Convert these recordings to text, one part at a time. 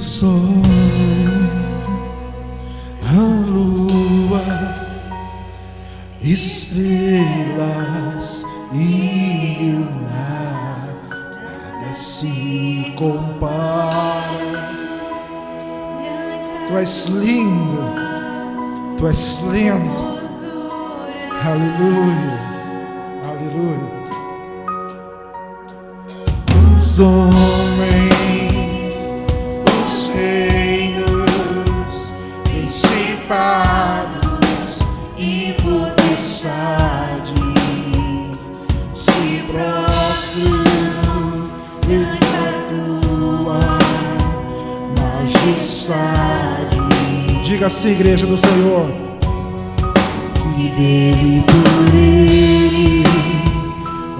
sol, a lua, estrelas e o nada se compara. Tu és lindo, tu és lindo. Aleluia, aleluia. Os homens, os reinos, principados e potestades se prostram diante da tua majestade. Diga assim, igreja do Senhor. E dele, por ele,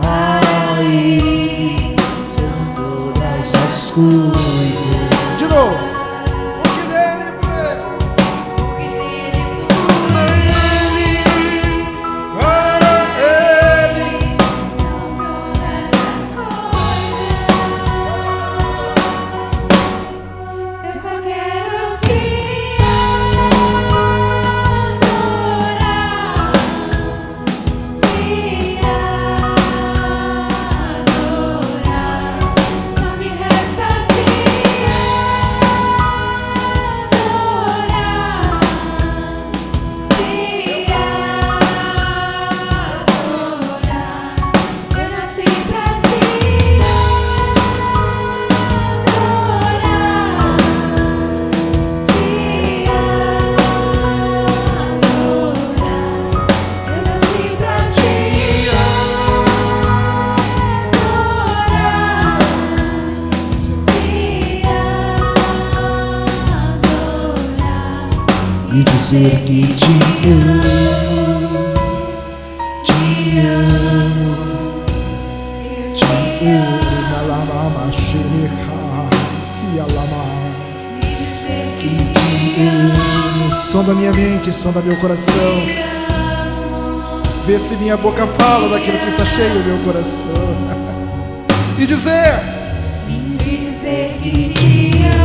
para ele são todas as coisas. De novo. Porque dele, por ele, para ele são todas as coisas. Eu só quero te e dizer que te amo, te amo, te amo. Alama xereca, se alama. Que te amo. Som da minha mente, som da meu coração. Vê se minha boca fala daquilo que está cheio do meu coração. E dizer que te amo.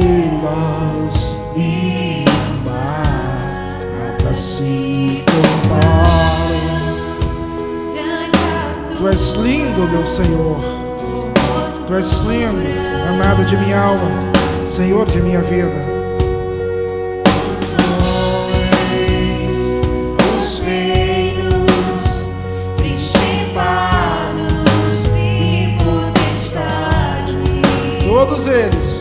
Estrelas e nada se comparam. Tu és lindo, meu Senhor. Tu és lindo, amado de minha alma, Senhor de minha vida. Os reinos, principados e potestades, todos eles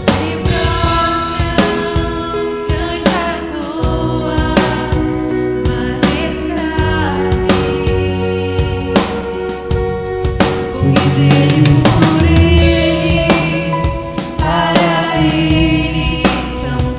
Para ele são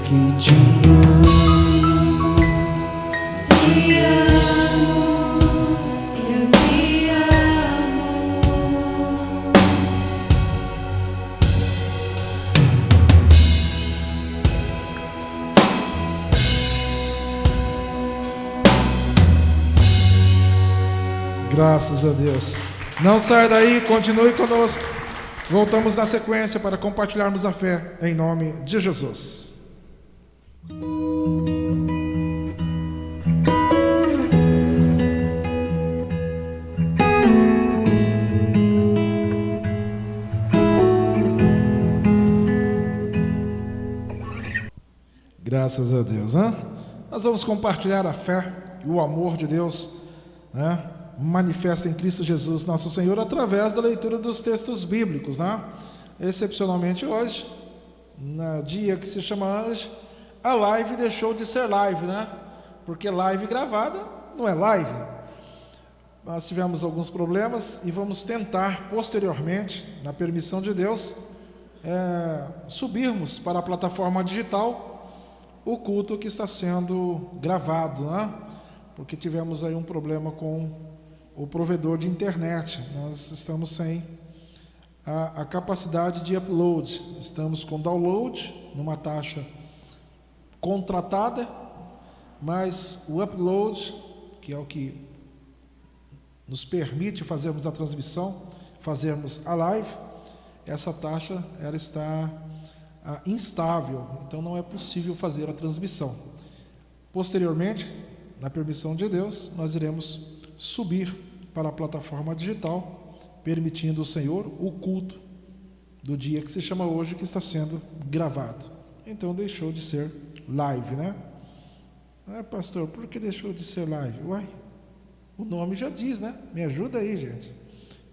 que te amo, te amo, eu te amo. Graças a Deus. Não saia daí, continue conosco. Voltamos na sequência para compartilharmos a fé em nome de Jesus. Graças a Deus, né? Nós vamos compartilhar a fé e o amor de Deus, né? Manifesta em Cristo Jesus, nosso Senhor, através da leitura dos textos bíblicos, né? Excepcionalmente hoje, no dia que se chama hoje, a live deixou de ser live, né? Porque live gravada não é live. Nós tivemos alguns problemas e vamos tentar posteriormente, na permissão de Deus, subirmos para a plataforma digital o culto que está sendo gravado, né? Porque tivemos aí um problema com o provedor de internet. Nós estamos sem a capacidade de upload. Estamos com download numa taxa contratada, mas o upload, que é o que nos permite fazermos a transmissão, fazermos a live, essa taxa ela está instável, então não é possível fazer a transmissão. Posteriormente, na permissão de Deus, nós iremos subir para a plataforma digital, permitindo o Senhor o culto do dia que se chama hoje, que está sendo gravado. Então deixou de ser live, né? Pastor, por que deixou de ser live? Uai, o nome já diz, né? Me ajuda aí, gente.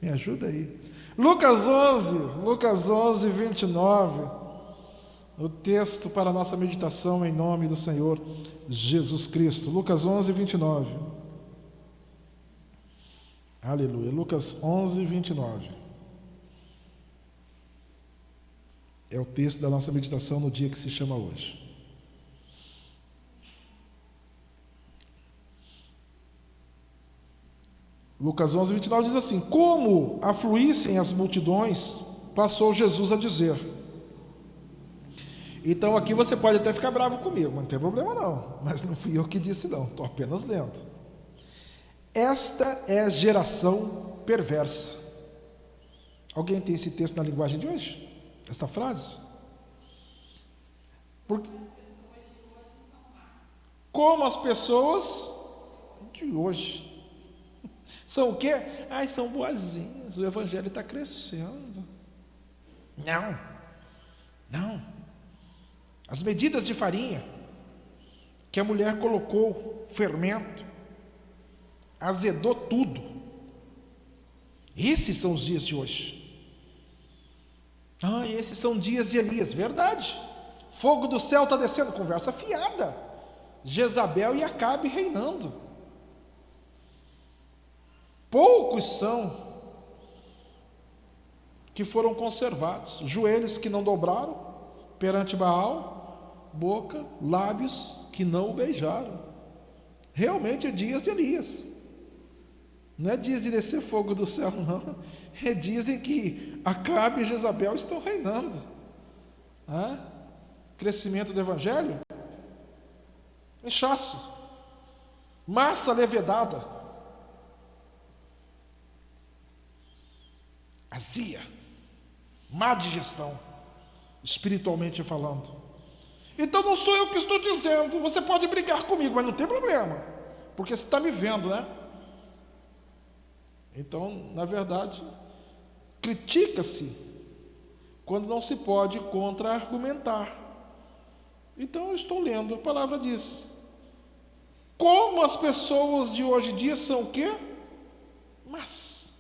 Me ajuda aí. Lucas 11, 29. O texto para a nossa meditação em nome do Senhor Jesus Cristo. Lucas 11, 29. Aleluia. Lucas 11, 29. É o texto da nossa meditação no dia que se chama hoje. Lucas 11, 29 diz assim: como afluíssem as multidões, passou Jesus a dizer. Então aqui você pode até ficar bravo comigo, mas não tem problema não, mas não fui eu que disse não, estou apenas lendo. Esta é a geração perversa. Alguém tem esse texto na linguagem de hoje? Esta frase? Porque, como as pessoas de hoje são o quê? Ai, são boazinhas, o evangelho está crescendo. Não. As medidas de farinha que a mulher colocou, fermento, azedou tudo. Esses são os dias de hoje. Esses são dias de Elias. Verdade. Fogo do céu está descendo. Conversa fiada. Jezabel e Acabe reinando. Poucos são que foram conservados. Joelhos que não dobraram perante Baal, boca, lábios que não o beijaram. Realmente é dias de Elias. Não é dias de descer fogo do céu, não. É dias em que Acabe e Jezabel estão reinando. Crescimento do evangelho, inchaço, massa levedada, azia, má digestão, espiritualmente falando. Então não sou eu que estou dizendo, você pode brigar comigo, mas não tem problema, porque você está me vendo, né? Então, na verdade, critica-se quando não se pode contra-argumentar. Então eu estou lendo, a palavra diz: como as pessoas de hoje em dia são o quê? Mas,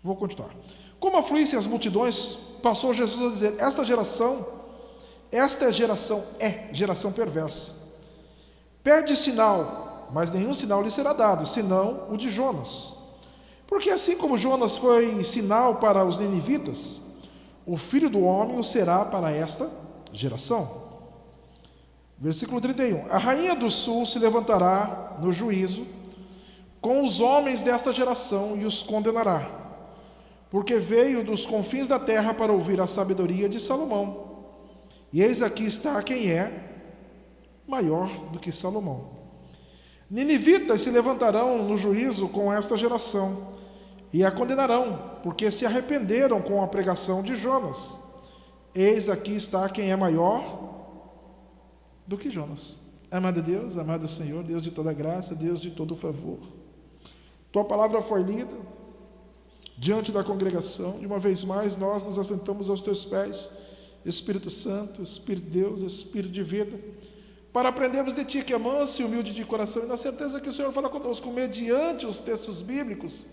vou continuar. Como afluíssem as multidões, passou Jesus a dizer: esta geração é geração perversa. Pede sinal, mas nenhum sinal lhe será dado, senão o de Jonas. Porque assim como Jonas foi sinal para os ninivitas, o Filho do Homem o será para esta geração. Versículo 31. A rainha do sul se levantará no juízo com os homens desta geração e os condenará, porque veio dos confins da terra para ouvir a sabedoria de Salomão. E eis aqui está quem é maior do que Salomão. Ninivitas se levantarão no juízo com esta geração e a condenarão, porque se arrependeram com a pregação de Jonas. Eis aqui está quem é maior do que Jonas. Amado Deus, amado Senhor, Deus de toda graça, Deus de todo favor, tua palavra foi lida diante da congregação, e uma vez mais nós nos assentamos aos teus pés, Espírito Santo, Espírito de Deus, Espírito de vida, para aprendermos de ti, que é manso e humilde de coração, e na certeza que o Senhor fala conosco mediante os textos bíblicos.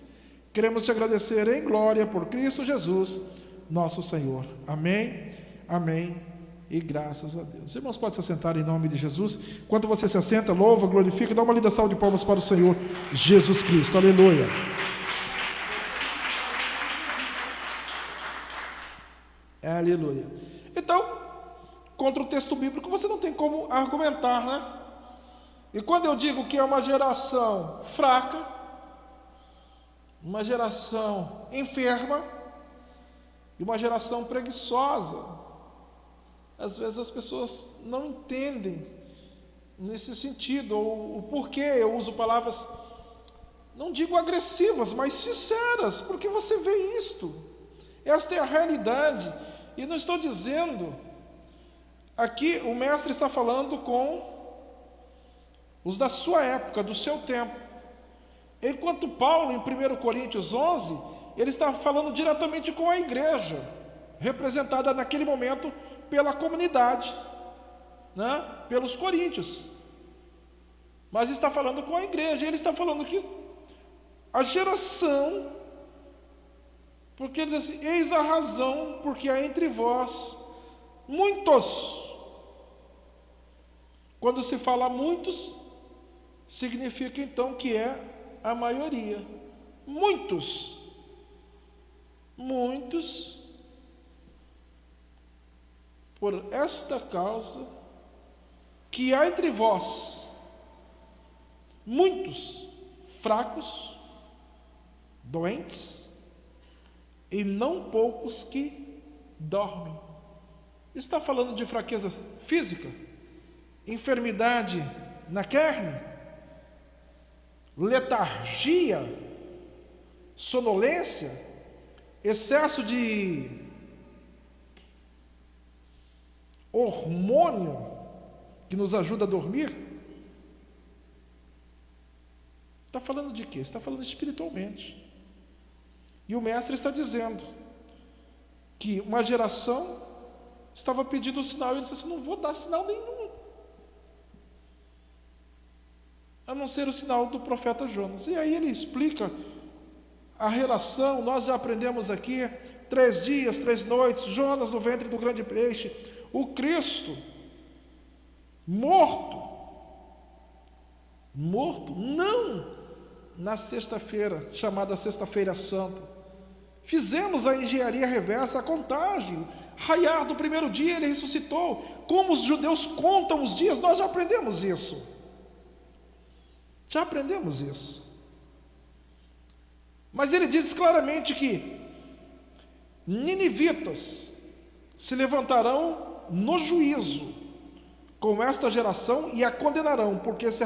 Queremos te agradecer em glória por Cristo Jesus, nosso Senhor. Amém, amém e graças a Deus. Irmãos, pode se assentar em nome de Jesus. Enquanto você se assenta, louva, glorifica, dá uma linda salva de palmas para o Senhor Jesus Cristo. Aleluia. Aleluia. Então, contra o texto bíblico você não tem como argumentar, né? E quando eu digo que é uma geração fraca, uma geração enferma e uma geração preguiçosa, às vezes as pessoas não entendem nesse sentido, ou o porquê eu uso palavras, não digo agressivas, mas sinceras, porque você vê isto, esta é a realidade. E não estou dizendo, aqui o mestre está falando com os da sua época, do seu tempo, enquanto Paulo em 1 Coríntios 11, ele está falando diretamente com a igreja, representada naquele momento pela comunidade, né? Pelos coríntios, mas está falando com a igreja, e ele está falando que a geração, porque ele diz assim, eis a razão, porque há entre vós muitos. Quando se fala muitos, significa então que é a maioria. Muitos, por esta causa, que há entre vós muitos fracos, doentes, e não poucos que dormem. Está falando de fraqueza física, enfermidade na carne, letargia, sonolência, excesso de hormônio que nos ajuda a dormir. Está falando de quê? Está falando espiritualmente. E o mestre está dizendo que uma geração estava pedindo um sinal, e ele disse assim, não vou dar sinal nenhum, a não ser o sinal do profeta Jonas. E aí ele explica a relação. Nós já aprendemos aqui, 3 dias, 3 noites, Jonas no ventre do grande peixe, o Cristo morto não na sexta-feira, chamada Sexta-feira Santa. Fizemos a engenharia reversa, a contagem, raiar do primeiro dia ele ressuscitou, como os judeus contam os dias, nós já aprendemos isso. Mas ele diz claramente que ninivitas se levantarão no juízo com esta geração e a condenarão, porque se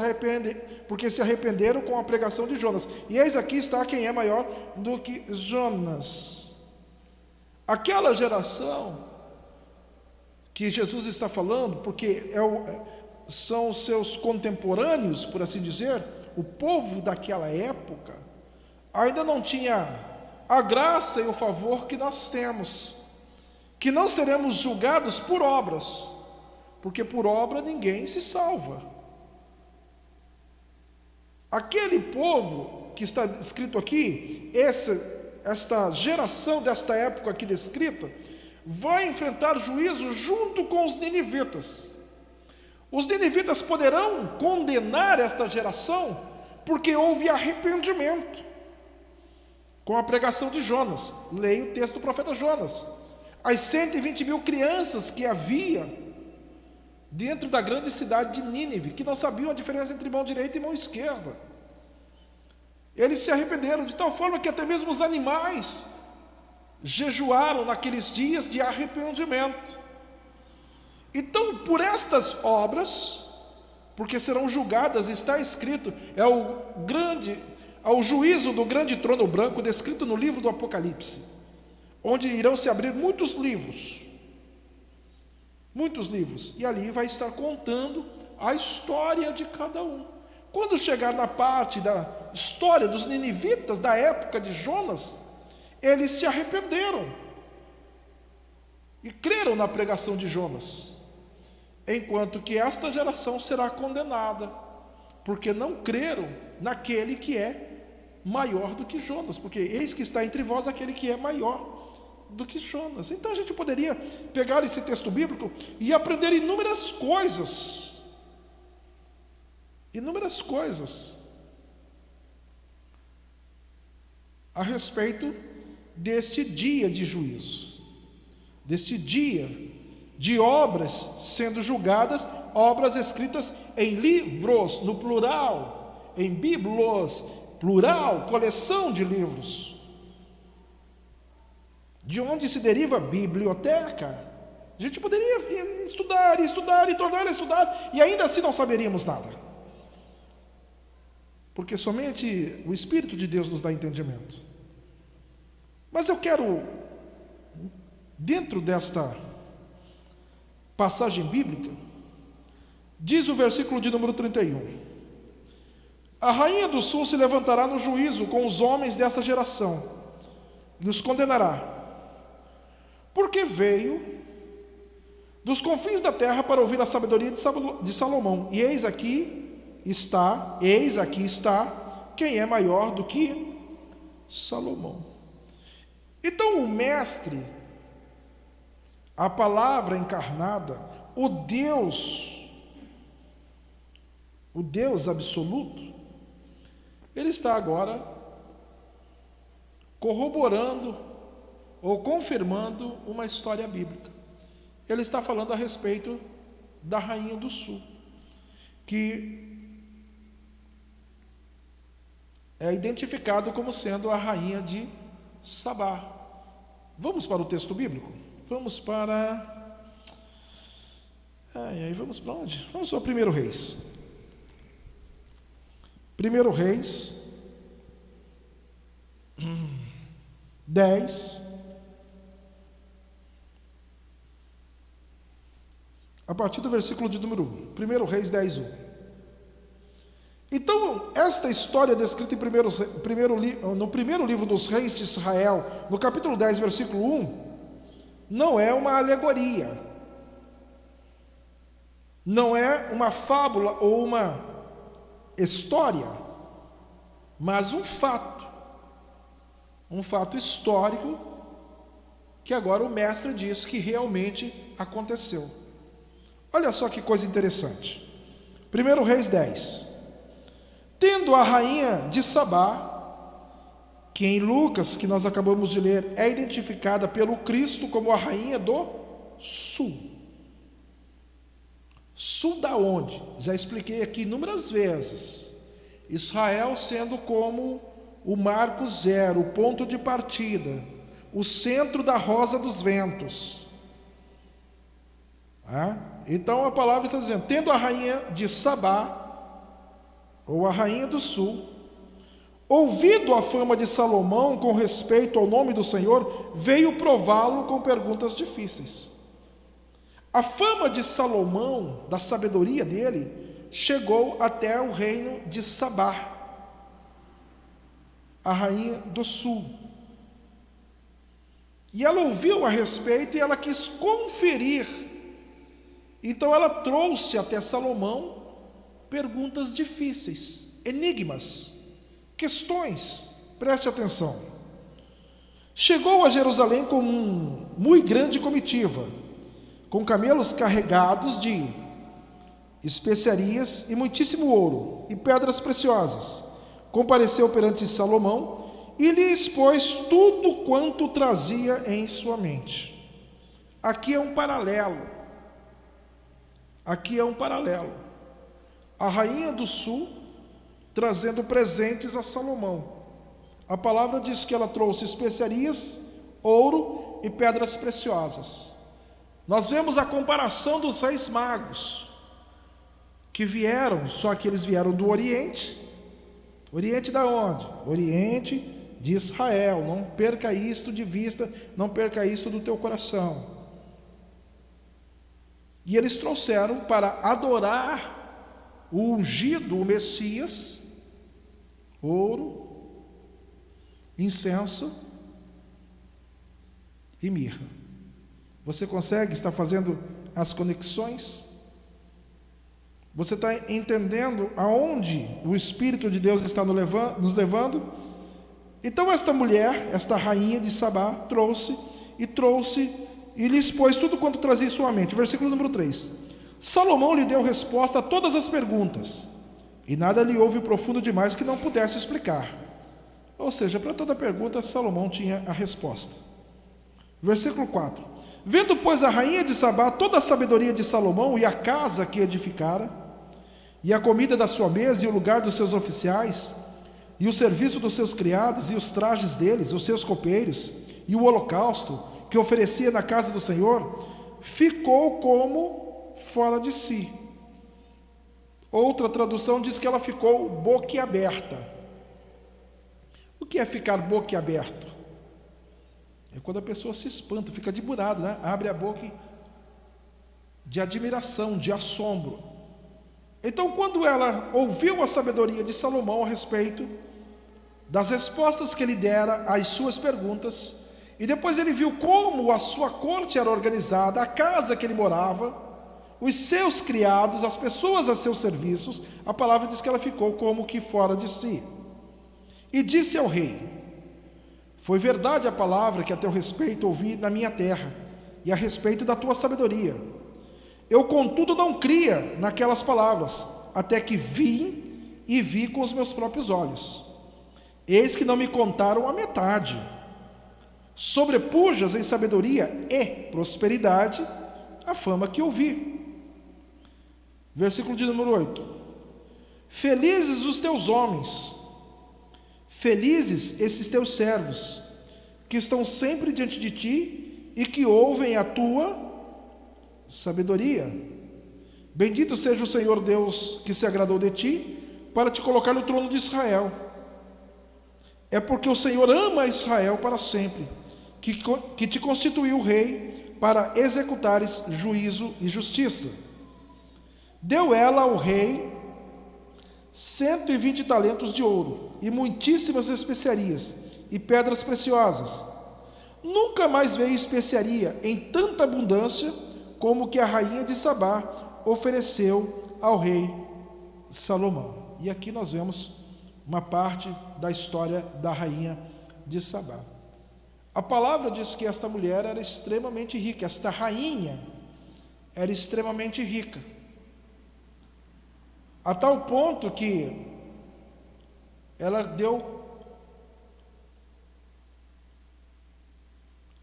arrependeram com a pregação de Jonas. E eis aqui está quem é maior do que Jonas. Aquela geração que Jesus está falando, porque são os seus contemporâneos, por assim dizer, o povo daquela época, ainda não tinha a graça e o favor que nós temos, que não seremos julgados por obras, porque por obra ninguém se salva. Aquele povo que está escrito aqui, esta geração desta época aqui descrita, vai enfrentar juízo junto com os ninivitas. Os ninivitas poderão condenar esta geração, porque houve arrependimento com a pregação de Jonas. Leia o texto do profeta Jonas. As 120 mil crianças que havia dentro da grande cidade de Nínive, que não sabiam a diferença entre mão direita e mão esquerda. Eles se arrependeram de tal forma que até mesmo os animais jejuaram naqueles dias de arrependimento. Então, por estas obras, porque serão julgadas, está escrito, ao juízo do grande trono branco, descrito no livro do Apocalipse, onde irão se abrir muitos livros, e ali vai estar contando a história de cada um. Quando chegar na parte da história dos ninivitas da época de Jonas, eles se arrependeram e creram na pregação de Jonas, enquanto que esta geração será condenada, porque não creram naquele que é maior do que Jonas, porque eis que está entre vós aquele que é maior do que Jonas. Então a gente poderia pegar esse texto bíblico e aprender inúmeras coisas a respeito deste dia de juízo, deste dia de obras sendo julgadas, obras escritas em livros, no plural, em biblos, plural, coleção de livros. De onde se deriva biblioteca? A gente poderia estudar, e tornar a estudar, e ainda assim não saberíamos nada. Porque somente o Espírito de Deus nos dá entendimento. Mas eu quero, dentro desta passagem bíblica, diz o versículo de número 31: a rainha do sul se levantará no juízo com os homens dessa geração e os condenará, porque veio dos confins da terra para ouvir a sabedoria de Salomão, e eis aqui está quem é maior do que Salomão. Então o mestre, a palavra encarnada, o Deus absoluto, ele está agora corroborando ou confirmando uma história bíblica. Ele está falando a respeito da rainha do sul, que é identificado como sendo a rainha de Sabá. Vamos para o texto bíblico? Vamos para... vamos para onde? Vamos para 1 Reis. 1 Reis 10, a partir do versículo de número 1. 1 Reis 10, 1. Então, esta história descrita no primeiro livro dos reis de Israel, no capítulo 10, versículo 1, não é uma alegoria, não é uma fábula ou uma história, mas um fato histórico, que agora o mestre diz que realmente aconteceu. Olha só que coisa interessante. 1 Reis 10. Tendo a rainha de Sabá, que em Lucas, que nós acabamos de ler, é identificada pelo Cristo como a rainha do sul. Sul da onde? Já expliquei aqui inúmeras vezes. Israel sendo como o marco zero, o ponto de partida, o centro da rosa dos ventos. Então a palavra está dizendo: tendo a rainha de Sabá, ou a rainha do sul, ouvido a fama de Salomão com respeito ao nome do Senhor, veio prová-lo com perguntas difíceis. A fama de Salomão, da sabedoria dele, chegou até o reino de Sabá, a rainha do sul. E ela ouviu a respeito e ela quis conferir. Então ela trouxe até Salomão perguntas difíceis, enigmas, questões. Preste atenção. Chegou a Jerusalém com muito grande comitiva, com camelos carregados de especiarias e muitíssimo ouro e pedras preciosas. Compareceu perante Salomão e lhe expôs tudo quanto trazia em sua mente. Aqui é um paralelo Aqui é um paralelo. A rainha do sul trazendo presentes a Salomão. A palavra diz que ela trouxe especiarias, ouro e pedras preciosas. Nós vemos a comparação dos 6 magos que vieram, só que eles vieram do Oriente. Oriente da onde? Oriente de Israel. Não perca isto de vista, não perca isto do teu coração. E eles trouxeram para adorar o ungido, o Messias, ouro, incenso e mirra. Você consegue estar fazendo as conexões? Você está entendendo aonde o Espírito de Deus está nos levando? Então esta mulher, esta rainha de Sabá, trouxe e lhe expôs tudo quanto trazia em sua mente. Versículo número 3. Salomão lhe deu resposta a todas as perguntas, e nada lhe houve profundo demais que não pudesse explicar. Ou seja, para toda pergunta, Salomão tinha a resposta. Versículo 4. Vendo, pois, a rainha de Sabá toda a sabedoria de Salomão e a casa que edificara, e a comida da sua mesa e o lugar dos seus oficiais, e o serviço dos seus criados, e os trajes deles, os seus copeiros, e o holocausto que oferecia na casa do Senhor, ficou como fora de si. Outra tradução diz que ela ficou boquiaberta. O que é ficar boquiaberto? É quando a pessoa se espanta, fica de burado, né? Abre a boca de admiração, de assombro. Então, quando ela ouviu a sabedoria de Salomão a respeito das respostas que ele dera às suas perguntas, e depois ele viu como a sua corte era organizada, a casa que ele morava, os seus criados, as pessoas a seus serviços, a palavra diz que ela ficou como que fora de si. E disse ao rei: foi verdade a palavra que a teu respeito ouvi na minha terra, e a respeito da tua sabedoria. Eu, contudo, não cria naquelas palavras, até que vim e vi com os meus próprios olhos. Eis que não me contaram a metade. Sobrepujas em sabedoria e prosperidade a fama que ouvi. Versículo de número 8. Felizes os teus homens, felizes esses teus servos, que estão sempre diante de ti e que ouvem a tua sabedoria. Bendito seja o Senhor Deus que se agradou de ti, para te colocar no trono de Israel. É porque o Senhor ama Israel para sempre, que te constituiu rei para executares juízo e justiça. Deu ela ao rei 120 talentos de ouro, e muitíssimas especiarias, e pedras preciosas. Nunca mais veio especiaria em tanta abundância, como que a rainha de Sabá ofereceu ao rei Salomão. E aqui nós vemos uma parte da história da rainha de Sabá. A palavra diz que esta mulher era extremamente rica, esta rainha era extremamente rica, a tal ponto que ela deu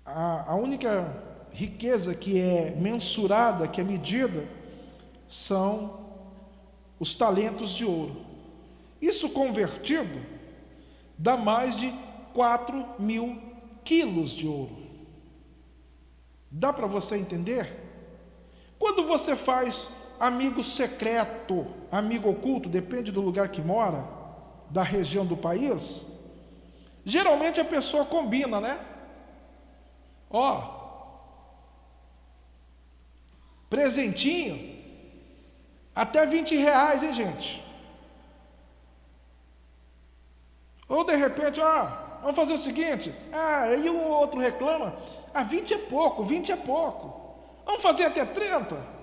a única riqueza que é mensurada, que é medida, são os talentos de ouro. Isso convertido dá mais de 4.000 quilos de ouro. Dá para você entender? Quando você faz amigo secreto, amigo oculto, depende do lugar que mora, da região do país, geralmente a pessoa combina, né? Ó, presentinho, até 20 reais, hein, gente? Ou de repente, vamos fazer o seguinte, aí o outro reclama, 20 é pouco, 20 é pouco, vamos fazer até 30?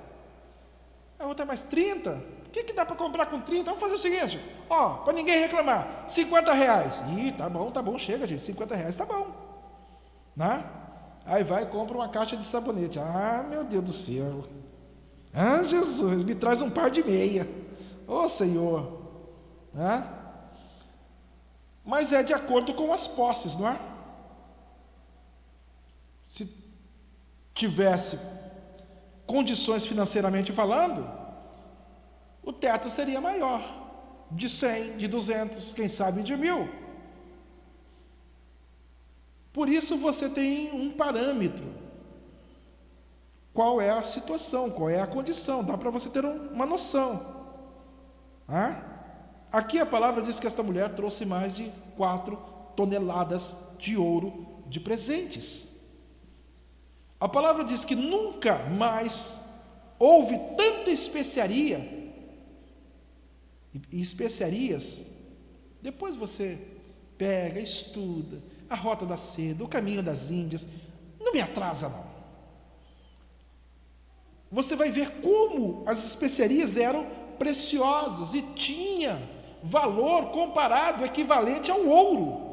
A outra mais 30? O que dá para comprar com 30? Vamos fazer o seguinte, para ninguém reclamar, 50 reais. Ih, tá bom, chega, gente, 50 reais tá bom, né? Aí vai e compra uma caixa de sabonete. Meu Deus do céu. Jesus, me traz um par de meia. Senhor. Né? Mas é de acordo com as posses, não é? Se tivesse condições financeiramente falando, o teto seria maior, de 100, de 200, quem sabe de 1000. Por isso você tem um parâmetro. Qual é a situação, qual é a condição, dá para você ter uma noção. Aqui a palavra diz que esta mulher trouxe mais de 4 toneladas de ouro de presentes. A palavra diz que nunca mais houve tanta especiaria. E especiarias, depois você pega, estuda a Rota da Seda, o Caminho das Índias, não me atrasa não. Você vai ver como as especiarias eram preciosas e tinha valor comparado, equivalente ao ouro.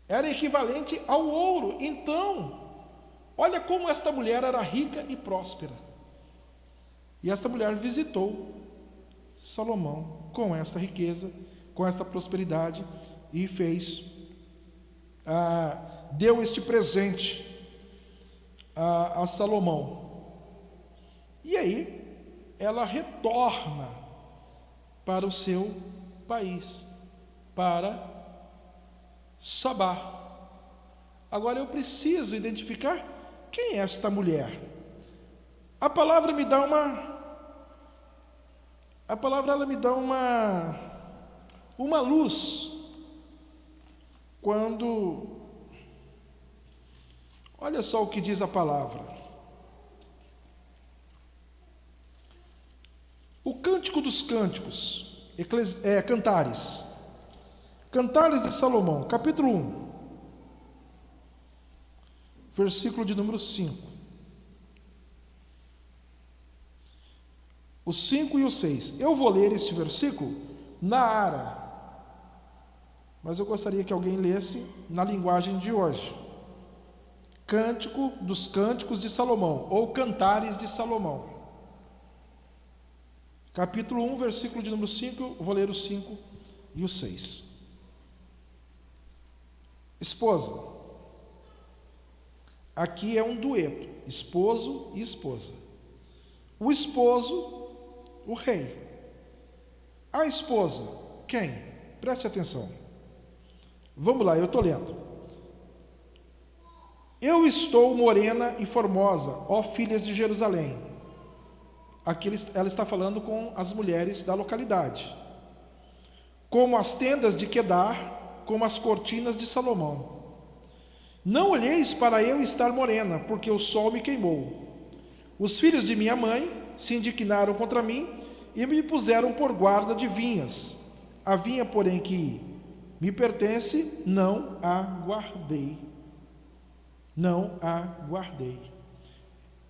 Era equivalente ao ouro. Então, olha como esta mulher era rica e próspera. E esta mulher visitou Salomão com esta riqueza, com esta prosperidade, e deu este presente a Salomão. E aí ela retorna para o seu país, para Sabá. Agora eu preciso identificar quem é esta mulher. A palavra me dá uma luz quando, olha só o que diz a palavra. O Cântico dos Cânticos, Cantares de Salomão, capítulo 1, versículo de número 5. O 5 e o 6. Eu vou ler este versículo na Ara, mas eu gostaria que alguém lesse na linguagem de hoje. Cântico dos Cânticos de Salomão, ou Cantares de Salomão. Capítulo 1, versículo de número 5, eu vou ler o 5 e o 6. Esposa. Aqui é um dueto, esposo e esposa. O esposo, o rei. A esposa, quem? Preste atenção. Vamos lá, eu estou lendo. Eu estou morena e formosa, ó filhas de Jerusalém. Aqui ela está falando com as mulheres da localidade. Como as tendas de Quedar, como as cortinas de Salomão. Não olheis para eu estar morena, porque o sol me queimou. Os filhos de minha mãe se indignaram contra mim e me puseram por guarda de vinhas. A vinha, porém, que me pertence, não a guardei. Não a guardei.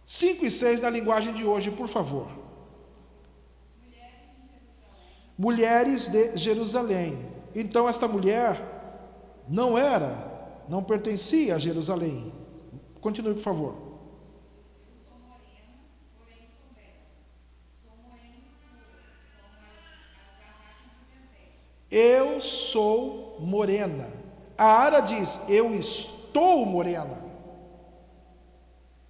5 e 6 na linguagem de hoje, por favor. Mulheres de Jerusalém. Então esta mulher não pertencia a Jerusalém. Continue, por favor. Eu sou morena. A Ara diz, eu estou morena.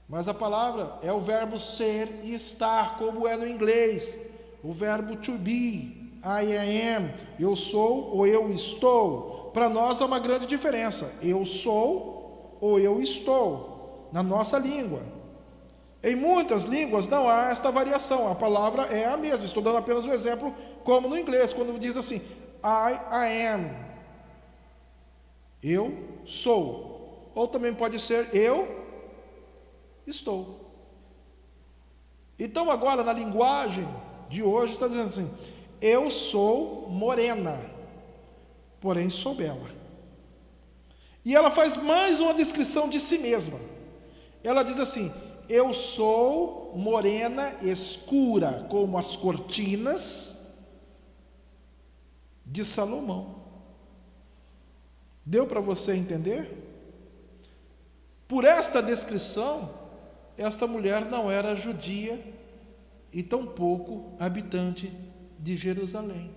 Mas a palavra é o verbo ser e estar, como é no inglês. O verbo to be, I am, eu sou ou eu estou. Para nós há uma grande diferença. Eu sou ou eu estou, na nossa língua. Em muitas línguas não há esta variação, a palavra é a mesma. Estou dando apenas um exemplo, como no inglês, quando diz assim, I am, eu sou. Ou também pode ser eu estou. Então agora na linguagem de hoje está dizendo assim, eu sou morena, porém sou bela. E ela faz mais uma descrição de si mesma. Ela diz assim, eu sou morena escura, como as cortinas de Salomão. Deu para você entender? Por esta descrição, esta mulher não era judia e tampouco habitante de Jerusalém.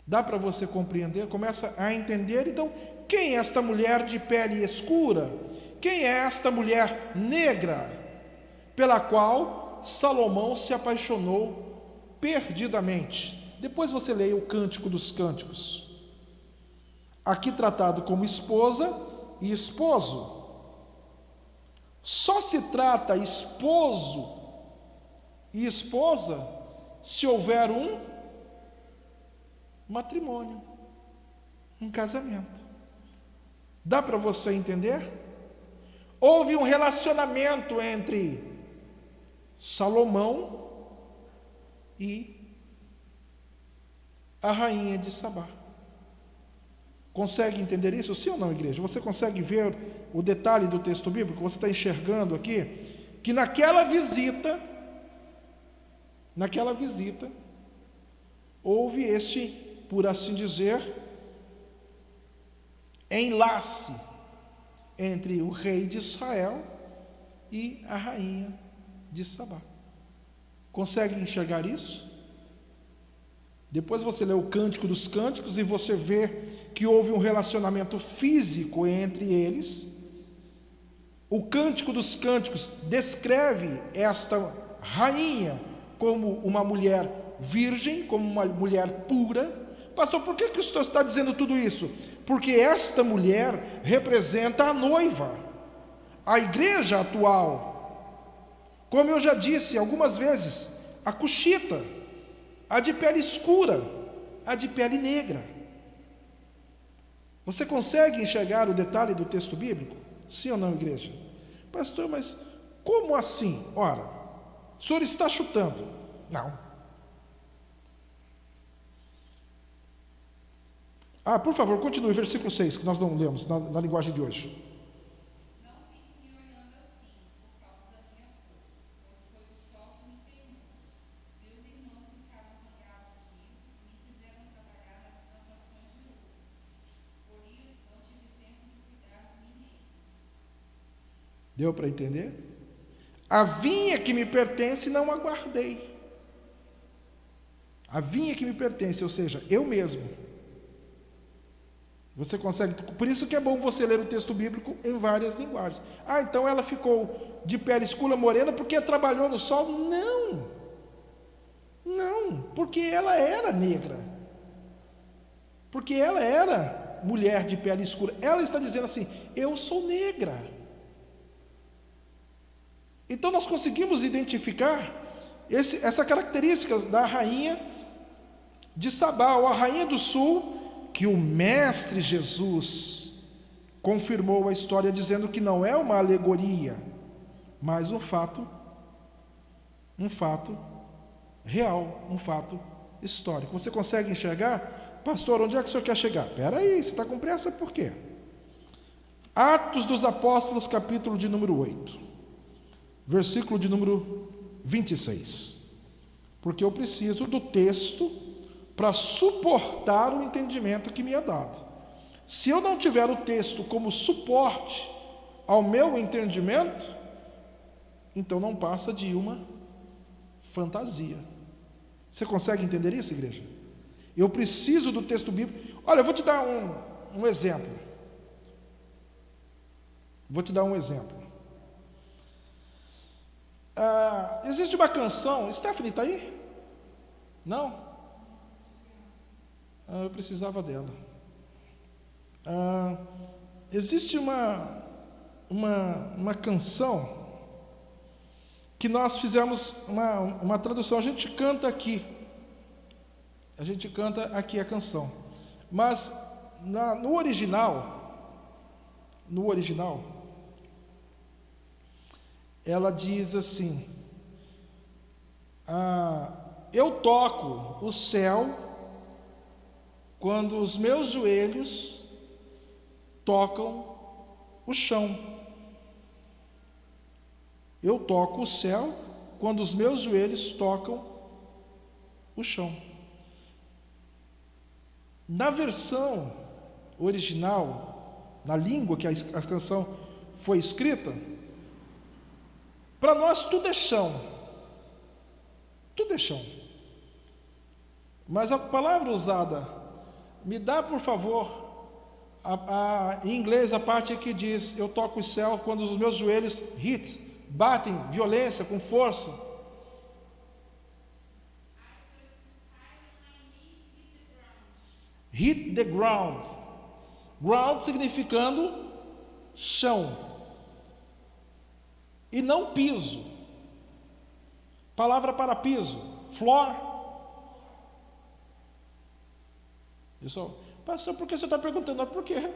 Dá para você compreender? Começa a entender, então, quem é esta mulher de pele escura quem é esta mulher negra pela qual Salomão se apaixonou perdidamente? Depois você leia o Cântico dos Cânticos. Aqui tratado como esposa e esposo. Só se trata esposo e esposa se houver um matrimônio, um casamento. Dá para você entender? Houve um relacionamento entre Salomão e a rainha de Sabá. Consegue entender isso? Sim ou não, igreja? Você consegue ver o detalhe do texto bíblico? Você está enxergando aqui que naquela visita, houve este, por assim dizer, enlace entre o rei de Israel e a rainha de Sabá. Consegue enxergar isso? Depois você lê o Cântico dos Cânticos e você vê que houve um relacionamento físico entre eles. O Cântico dos Cânticos descreve esta rainha como uma mulher virgem, como uma mulher pura. Pastor, por que o senhor está dizendo tudo isso? Porque esta mulher representa a noiva, a igreja atual. Como eu já disse algumas vezes, a cuxita, a de pele escura, a de pele negra. Você consegue enxergar o detalhe do texto bíblico? Sim ou não, igreja? Pastor, mas como assim? Ora, o senhor está chutando? Não. Por favor, continue, versículo 6, que nós não lemos na linguagem de hoje. Não fique me olhando assim, por causa da minha cor, pois foi o sol que me queimou. Meus irmãos ficaram zangados comigo e me fizeram trabalhar nas plantações de uva. Por isso, não tive tempo de cuidar de mim mesmo. Deu para entender? A vinha que me pertence não a guardei. A vinha que me pertence, ou seja, eu mesmo. Você consegue, por isso que é bom você ler o texto bíblico em várias linguagens. Então ela ficou de pele escura, morena, porque trabalhou no sol? Não, porque ela era negra. Porque ela era mulher de pele escura. Ela está dizendo assim: eu sou negra. Então nós conseguimos identificar essa característica da rainha de Sabá, ou a rainha do sul, que o Mestre Jesus confirmou a história dizendo que não é uma alegoria, mas um fato real, um fato histórico. Você consegue enxergar? Pastor, onde é que o senhor quer chegar? Espera aí, você está com pressa por quê? Atos dos Apóstolos, capítulo de número 8, versículo de número 26. Porque eu preciso do texto para suportar o entendimento que me é dado. Se eu não tiver o texto como suporte ao meu entendimento, então não passa de uma fantasia. Você consegue entender isso, igreja? Eu preciso do texto bíblico. Olha, eu vou te dar um exemplo. Existe uma canção. Stephanie está aí? Não? Eu precisava dela. Existe uma canção que nós fizemos uma tradução. A gente canta aqui a canção, mas no original, ela diz assim: eu toco o céu quando os meus joelhos tocam o chão. Eu toco o céu quando os meus joelhos tocam o chão. Na versão original, na língua que a canção foi escrita, para nós tudo é chão. Tudo é chão. Mas a palavra usada, me dá, por favor, Em inglês, a parte que diz: eu toco o céu quando os meus joelhos batem, violência, com força. Hit the ground. Ground significando chão. E não piso. Palavra para piso. Floor. Pastor, por que você está perguntando? Não, porque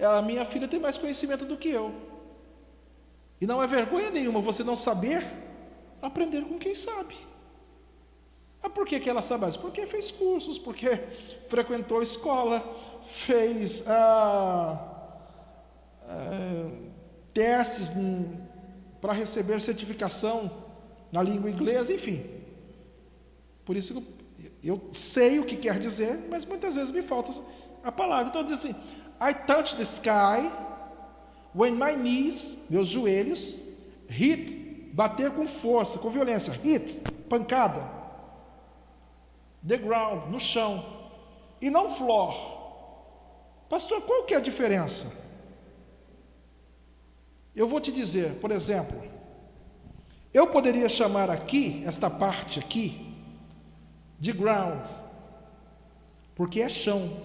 a minha filha tem mais conhecimento do que eu. E não é vergonha nenhuma você não saber aprender com quem sabe. Por que ela sabe mais? Porque fez cursos, porque frequentou a escola, fez testes para receber certificação na língua inglesa, enfim. Por isso que eu sei o que quer dizer, mas muitas vezes me falta a palavra. Então diz assim: I touch the sky when my knees, meus joelhos, bater com força, com violência, pancada. The ground, no chão, e não floor. Pastor, qual que é a diferença? Eu vou te dizer, por exemplo, eu poderia chamar aqui, esta parte aqui, de ground, porque é chão,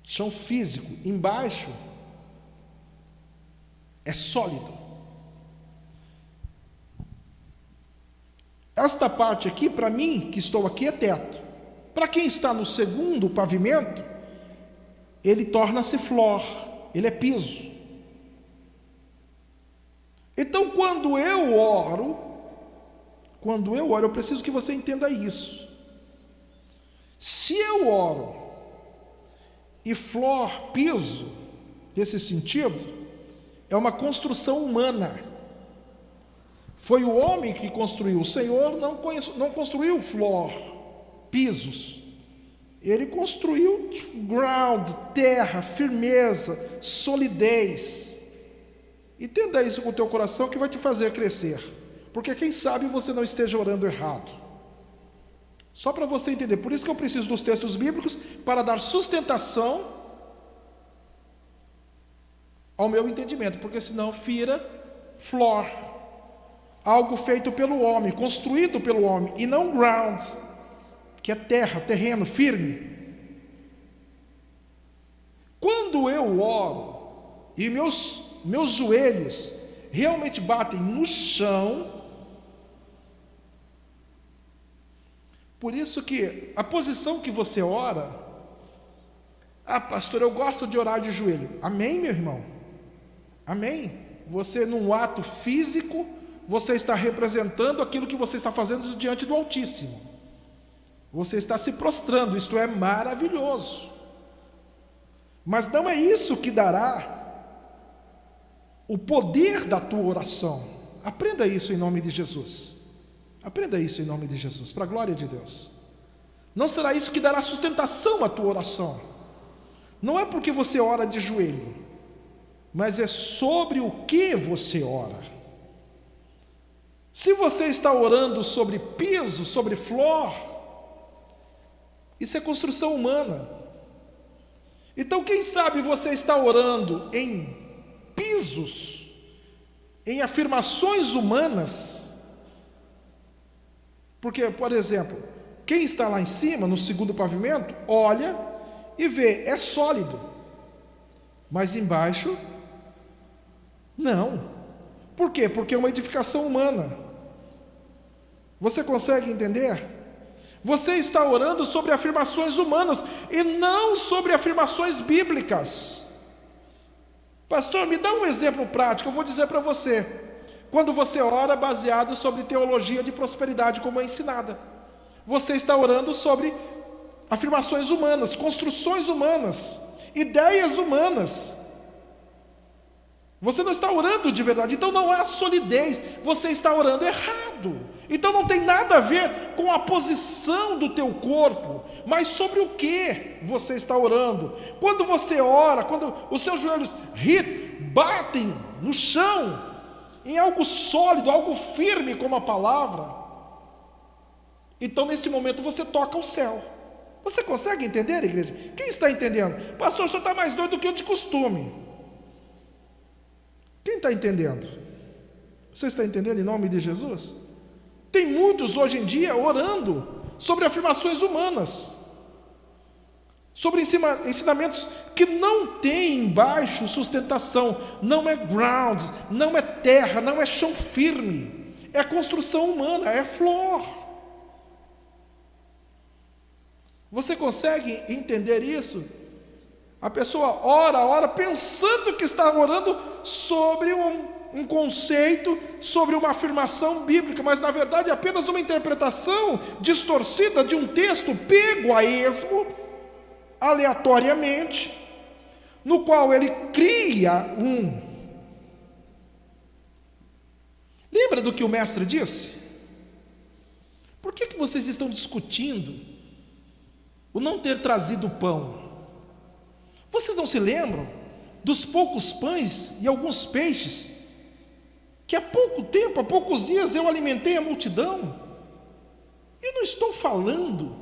chão físico. Embaixo é sólido. Esta parte aqui, para mim, que estou aqui, é teto. Para quem está no segundo pavimento, ele torna-se floor, ele é piso. Então, quando eu oro, eu preciso que você entenda isso. Se eu oro e floor, piso, nesse sentido, é uma construção humana. Foi o homem que construiu. O Senhor não construiu floor, pisos. Ele construiu ground, terra, firmeza, solidez. Entenda isso com o teu coração, que vai te fazer crescer. Porque quem sabe você não esteja orando errado. Só para você entender. Por isso que eu preciso dos textos bíblicos para dar sustentação ao meu entendimento. Porque senão vira floor. Algo feito pelo homem, construído pelo homem, e não ground, que é terra, terreno, firme. Quando eu oro e meus joelhos realmente batem no chão, por isso que a posição que você ora, pastor, eu gosto de orar de joelho. Amém, meu irmão? Amém? Você, num ato físico, você está representando aquilo que você está fazendo diante do Altíssimo. Você está se prostrando, isto é maravilhoso. Mas não é isso que dará o poder da tua oração. Aprenda isso em nome de Jesus. Aprenda isso em nome de Jesus, para a glória de Deus. Não será isso que dará sustentação à tua oração. Não é porque você ora de joelho, mas é sobre o que você ora. Se você está orando sobre piso, sobre floor, isso é construção humana. Então, quem sabe você está orando em pisos, em afirmações humanas. Porque, por exemplo, quem está lá em cima, no segundo pavimento, olha e vê, é sólido. Mas embaixo, não. Por quê? Porque é uma edificação humana. Você consegue entender? Você está orando sobre afirmações humanas e não sobre afirmações bíblicas. Pastor, me dá um exemplo prático. Eu vou dizer para você. Quando você ora baseado sobre teologia de prosperidade como é ensinada, você está orando sobre afirmações humanas, construções humanas, ideias humanas. Você não está orando de verdade, então não há solidez, você está orando errado. Então não tem nada a ver com a posição do teu corpo, mas sobre o que você está orando. Quando você ora, quando os seus joelhos batem no chão, em algo sólido, algo firme como a palavra, então neste momento você toca o céu. Você consegue entender, igreja? Quem está entendendo? Pastor, o senhor está mais doido do que eu de costume. Quem está entendendo? Você está entendendo em nome de Jesus? Tem muitos hoje em dia orando sobre afirmações humanas, sobre ensinamentos que não têm embaixo sustentação, não é ground, não é terra, não é chão firme, é construção humana, é flor. Você consegue entender isso? A pessoa ora pensando que está orando sobre um conceito, sobre uma afirmação bíblica, mas na verdade é apenas uma interpretação distorcida de um texto pego a esmo, aleatoriamente, no qual ele cria Lembra do que o mestre disse? Por que vocês estão discutindo o não ter trazido o pão? Vocês não se lembram dos poucos pães e alguns peixes que há pouco tempo, há poucos dias eu alimentei a multidão? Eu não estou falando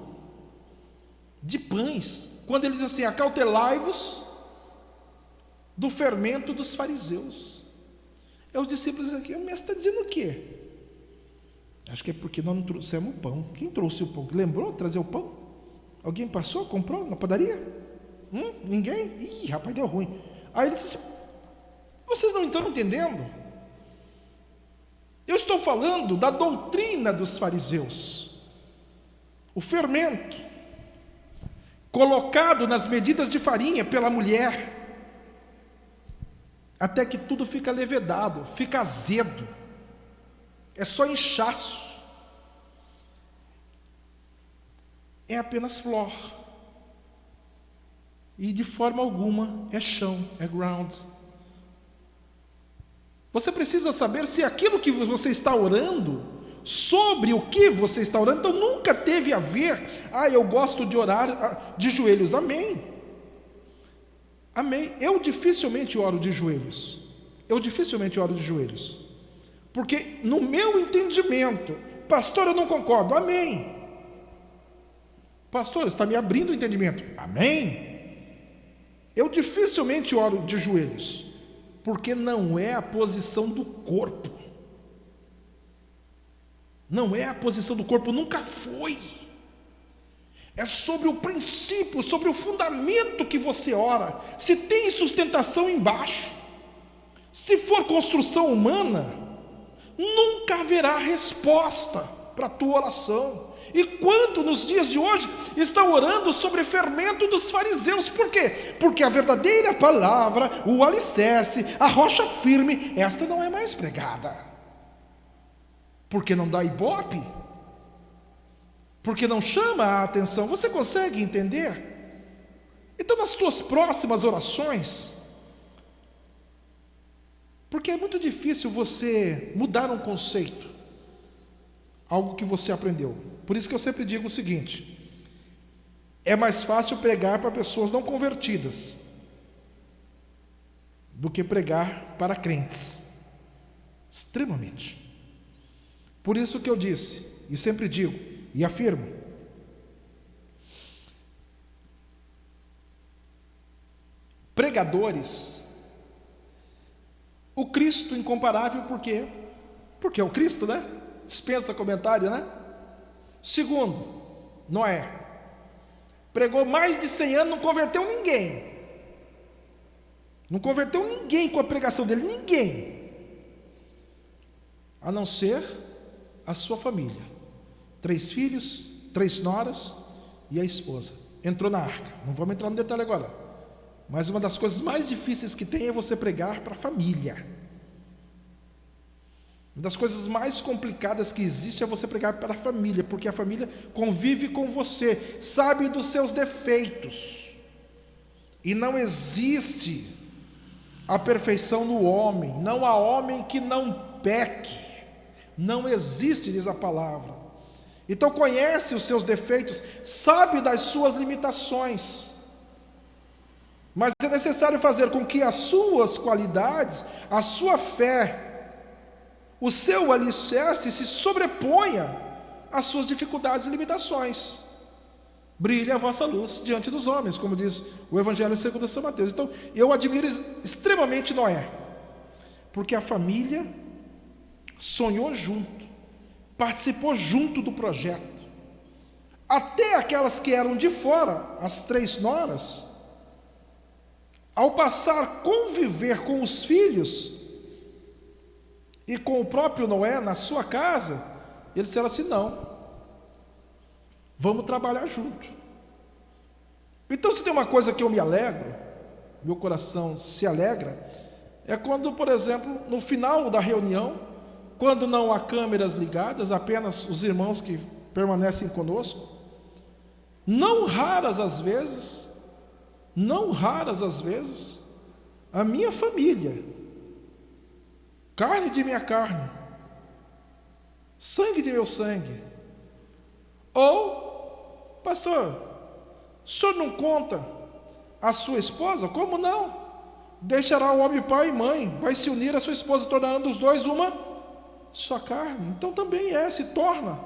de pães, quando ele diz assim: acautelai-vos do fermento dos fariseus. Os discípulos aqui, o mestre está dizendo o quê? Acho que é porque nós não trouxemos o pão. Quem trouxe o pão? Lembrou de trazer o pão? Alguém passou, comprou na padaria? Ninguém? Ih, rapaz, deu ruim. Aí ele disse assim: vocês não estão entendendo? Eu estou falando da doutrina dos fariseus. O fermento colocado nas medidas de farinha pela mulher, até que tudo fica levedado, fica azedo, é só inchaço, é apenas flor, e de forma alguma é chão, é ground. Você precisa saber se aquilo que você está orando, sobre o que você está orando, então nunca teve a ver, eu gosto de orar de joelhos, amém, eu dificilmente oro de joelhos, porque no meu entendimento, pastor, eu não concordo, amém, pastor, está me abrindo o entendimento, amém, eu dificilmente oro de joelhos, porque não é a posição do corpo, nunca foi, é sobre o princípio, sobre o fundamento que você ora, se tem sustentação embaixo. Se for construção humana, nunca haverá resposta para a tua oração. E quanto nos dias de hoje estão orando sobre fermento dos fariseus? Por quê? Porque a verdadeira palavra, o alicerce, a rocha firme, esta não é mais pregada, porque não dá ibope, porque não chama a atenção. Você consegue entender? Então, nas tuas próximas orações, porque é muito difícil você mudar um conceito, algo que você aprendeu. Por isso que eu sempre digo o seguinte: é mais fácil pregar para pessoas não convertidas do que pregar para crentes, extremamente. Por isso que eu disse, e sempre digo, e afirmo, pregadores, o Cristo incomparável, por quê? Porque é o Cristo, né? Dispensa comentário, né? Segundo, Noé pregou mais de 100 anos, não converteu ninguém com a pregação dele, ninguém, a não ser a sua família, 3 filhos, 3 noras e a esposa. Entrou na arca, não vamos entrar no detalhe agora, mas uma das coisas mais difíceis que tem é você pregar para a família. Uma das coisas mais complicadas que existe é você pregar para a família, porque a família convive com você, sabe dos seus defeitos, e não existe a perfeição no homem, não há homem que não peque, não existe, diz a palavra. Então conhece os seus defeitos, sabe das suas limitações, mas é necessário fazer com que as suas qualidades, a sua fé, o seu alicerce se sobreponha às suas dificuldades e limitações. brilhe a vossa luz diante dos homens, como diz o Evangelho segundo São Mateus. Então, eu admiro extremamente Noé, porque a família sonhou junto, participou junto do projeto. Até aquelas que eram de fora, as 3 noras, ao passar a conviver com os filhos e com o próprio Noé na sua casa, eles disseram assim: não, vamos trabalhar junto. Então, se tem uma coisa que eu me alegro, meu coração se alegra, é quando, por exemplo, no final da reunião, quando não há câmeras ligadas, apenas os irmãos que permanecem conosco, não raras às vezes, a minha família, carne de minha carne, sangue de meu sangue, ou, pastor, o senhor não conta a sua esposa? Como não? Deixará o homem pai e mãe, vai se unir à sua esposa, tornando os dois uma só carne. Então também se torna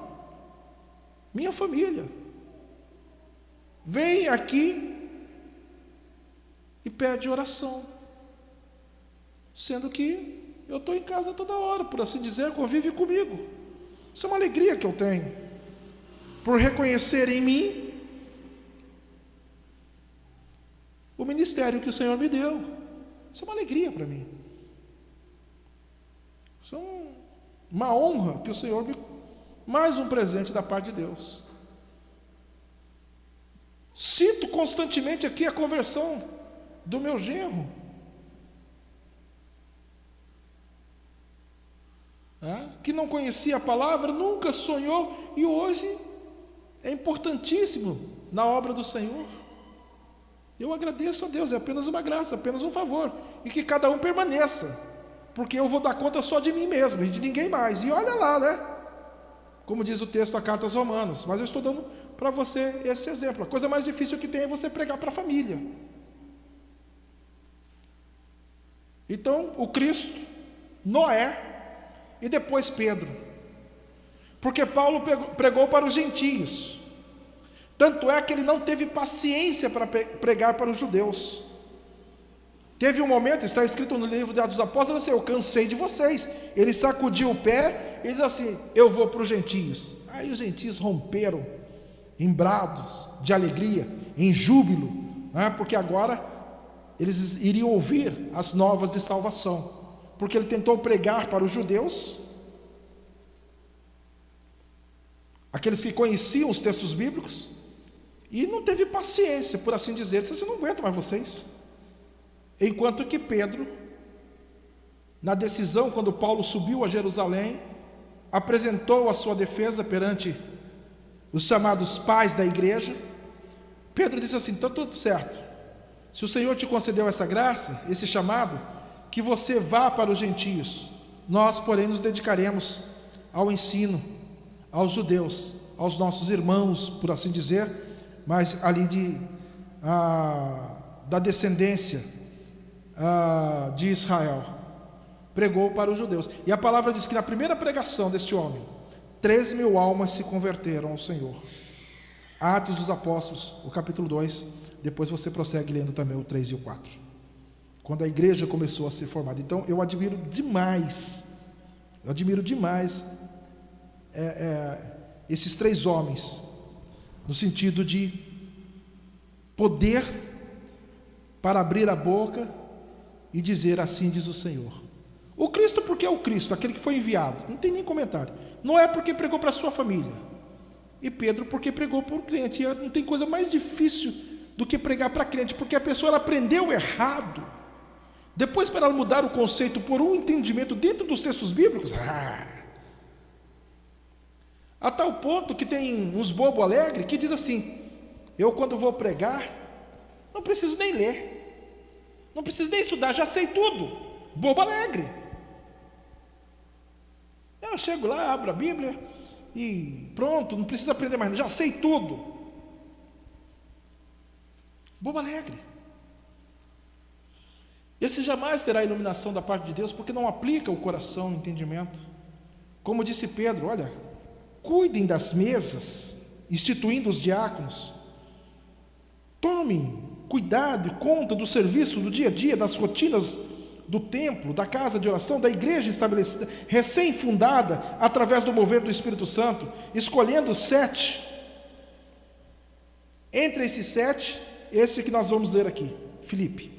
minha família. Vem aqui e pede oração, sendo que eu estou em casa toda hora, por assim dizer, convive comigo. Isso é uma alegria que eu tenho, por reconhecer em mim o ministério que o Senhor me deu. Isso é uma alegria para mim. Isso é uma honra que o Senhor me... mais um presente da parte de Deus. Cito constantemente aqui a conversão do meu genro, que não conhecia a palavra, nunca sonhou, e hoje é importantíssimo na obra do Senhor. Eu agradeço a Deus, é apenas uma graça, apenas um favor, e que cada um permaneça, porque eu vou dar conta só de mim mesmo e de ninguém mais. E olha lá, né? Como diz o texto da carta aos Romanos, mas eu estou dando para você esse exemplo. A coisa mais difícil que tem é você pregar para a família. Então, o Cristo, Noé e depois Pedro, porque Paulo pregou para os gentios. Tanto é que ele não teve paciência para pregar para os judeus. Teve um momento, está escrito no livro de Atos dos Apóstolos, assim: eu cansei de vocês. Ele sacudiu o pé e diz assim: eu vou para os gentios. Aí os gentios romperam em brados de alegria, em júbilo, porque agora eles iriam ouvir as novas de salvação. Porque ele tentou pregar para os judeus, aqueles que conheciam os textos bíblicos, e não teve paciência, por assim dizer. Ele disse: eu não aguento mais vocês. Enquanto que Pedro, na decisão, quando Paulo subiu a Jerusalém, apresentou a sua defesa perante os chamados pais da igreja, Pedro disse assim: está tudo certo, se o Senhor te concedeu essa graça, esse chamado, que você vá para os gentios, nós porém nos dedicaremos ao ensino aos judeus, aos nossos irmãos, por assim dizer, mas ali da descendência de Israel. Pregou para os judeus, e a palavra diz que na primeira pregação deste homem, 13.000 almas se converteram ao Senhor. Atos dos Apóstolos, o capítulo 2, depois você prossegue lendo também o 3 e o 4, quando a igreja começou a ser formada. Então eu admiro demais esses 3 homens, no sentido de poder para abrir a boca e dizer: assim diz o Senhor. O Cristo, porque é o Cristo, aquele que foi enviado, não tem nem comentário. Não é porque pregou para a sua família. E Pedro, porque pregou para o crente. E não tem coisa mais difícil do que pregar para crente, porque a pessoa ela aprendeu errado. Depois, para ela mudar o conceito por um entendimento dentro dos textos bíblicos, a tal ponto que tem uns bobo alegre que diz assim: eu quando vou pregar, não preciso nem ler, não preciso nem estudar, já sei tudo. Bobo alegre. Eu chego lá, abro a Bíblia e pronto, não preciso aprender mais, já sei tudo. Bobo alegre. Esse jamais terá iluminação da parte de Deus, porque não aplica o coração no entendimento. Como disse Pedro: olha, cuidem das mesas, instituindo os diáconos, Tome cuidado e conta do serviço do dia a dia, das rotinas do templo, da casa de oração, da igreja estabelecida, recém-fundada, através do mover do Espírito Santo, escolhendo 7. Entre esses 7, esse que nós vamos ler aqui, Filipe.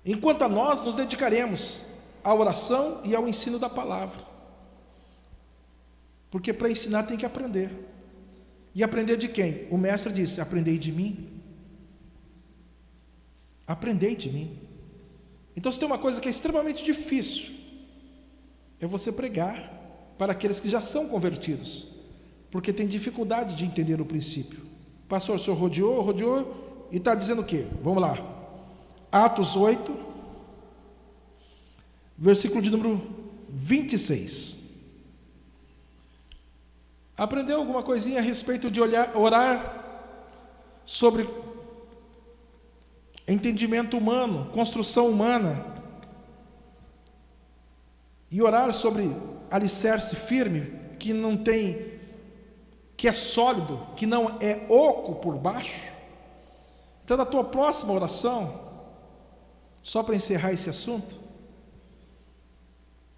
Enquanto a nós nos dedicaremos à oração e ao ensino da palavra. Porque para ensinar tem que aprender. E aprender de quem? O mestre disse: aprendei de mim. Aprendei de mim. Então, se tem uma coisa que é extremamente difícil, é você pregar para aqueles que já são convertidos, porque tem dificuldade de entender o princípio. Pastor, o senhor rodeou, e está dizendo o quê? Vamos lá. Atos 8, versículo de número 26. Aprendeu alguma coisinha a respeito de orar sobre entendimento humano, construção humana, e orar sobre alicerce firme, que não tem, que é sólido, que não é oco por baixo? Então, na tua próxima oração, só para encerrar esse assunto,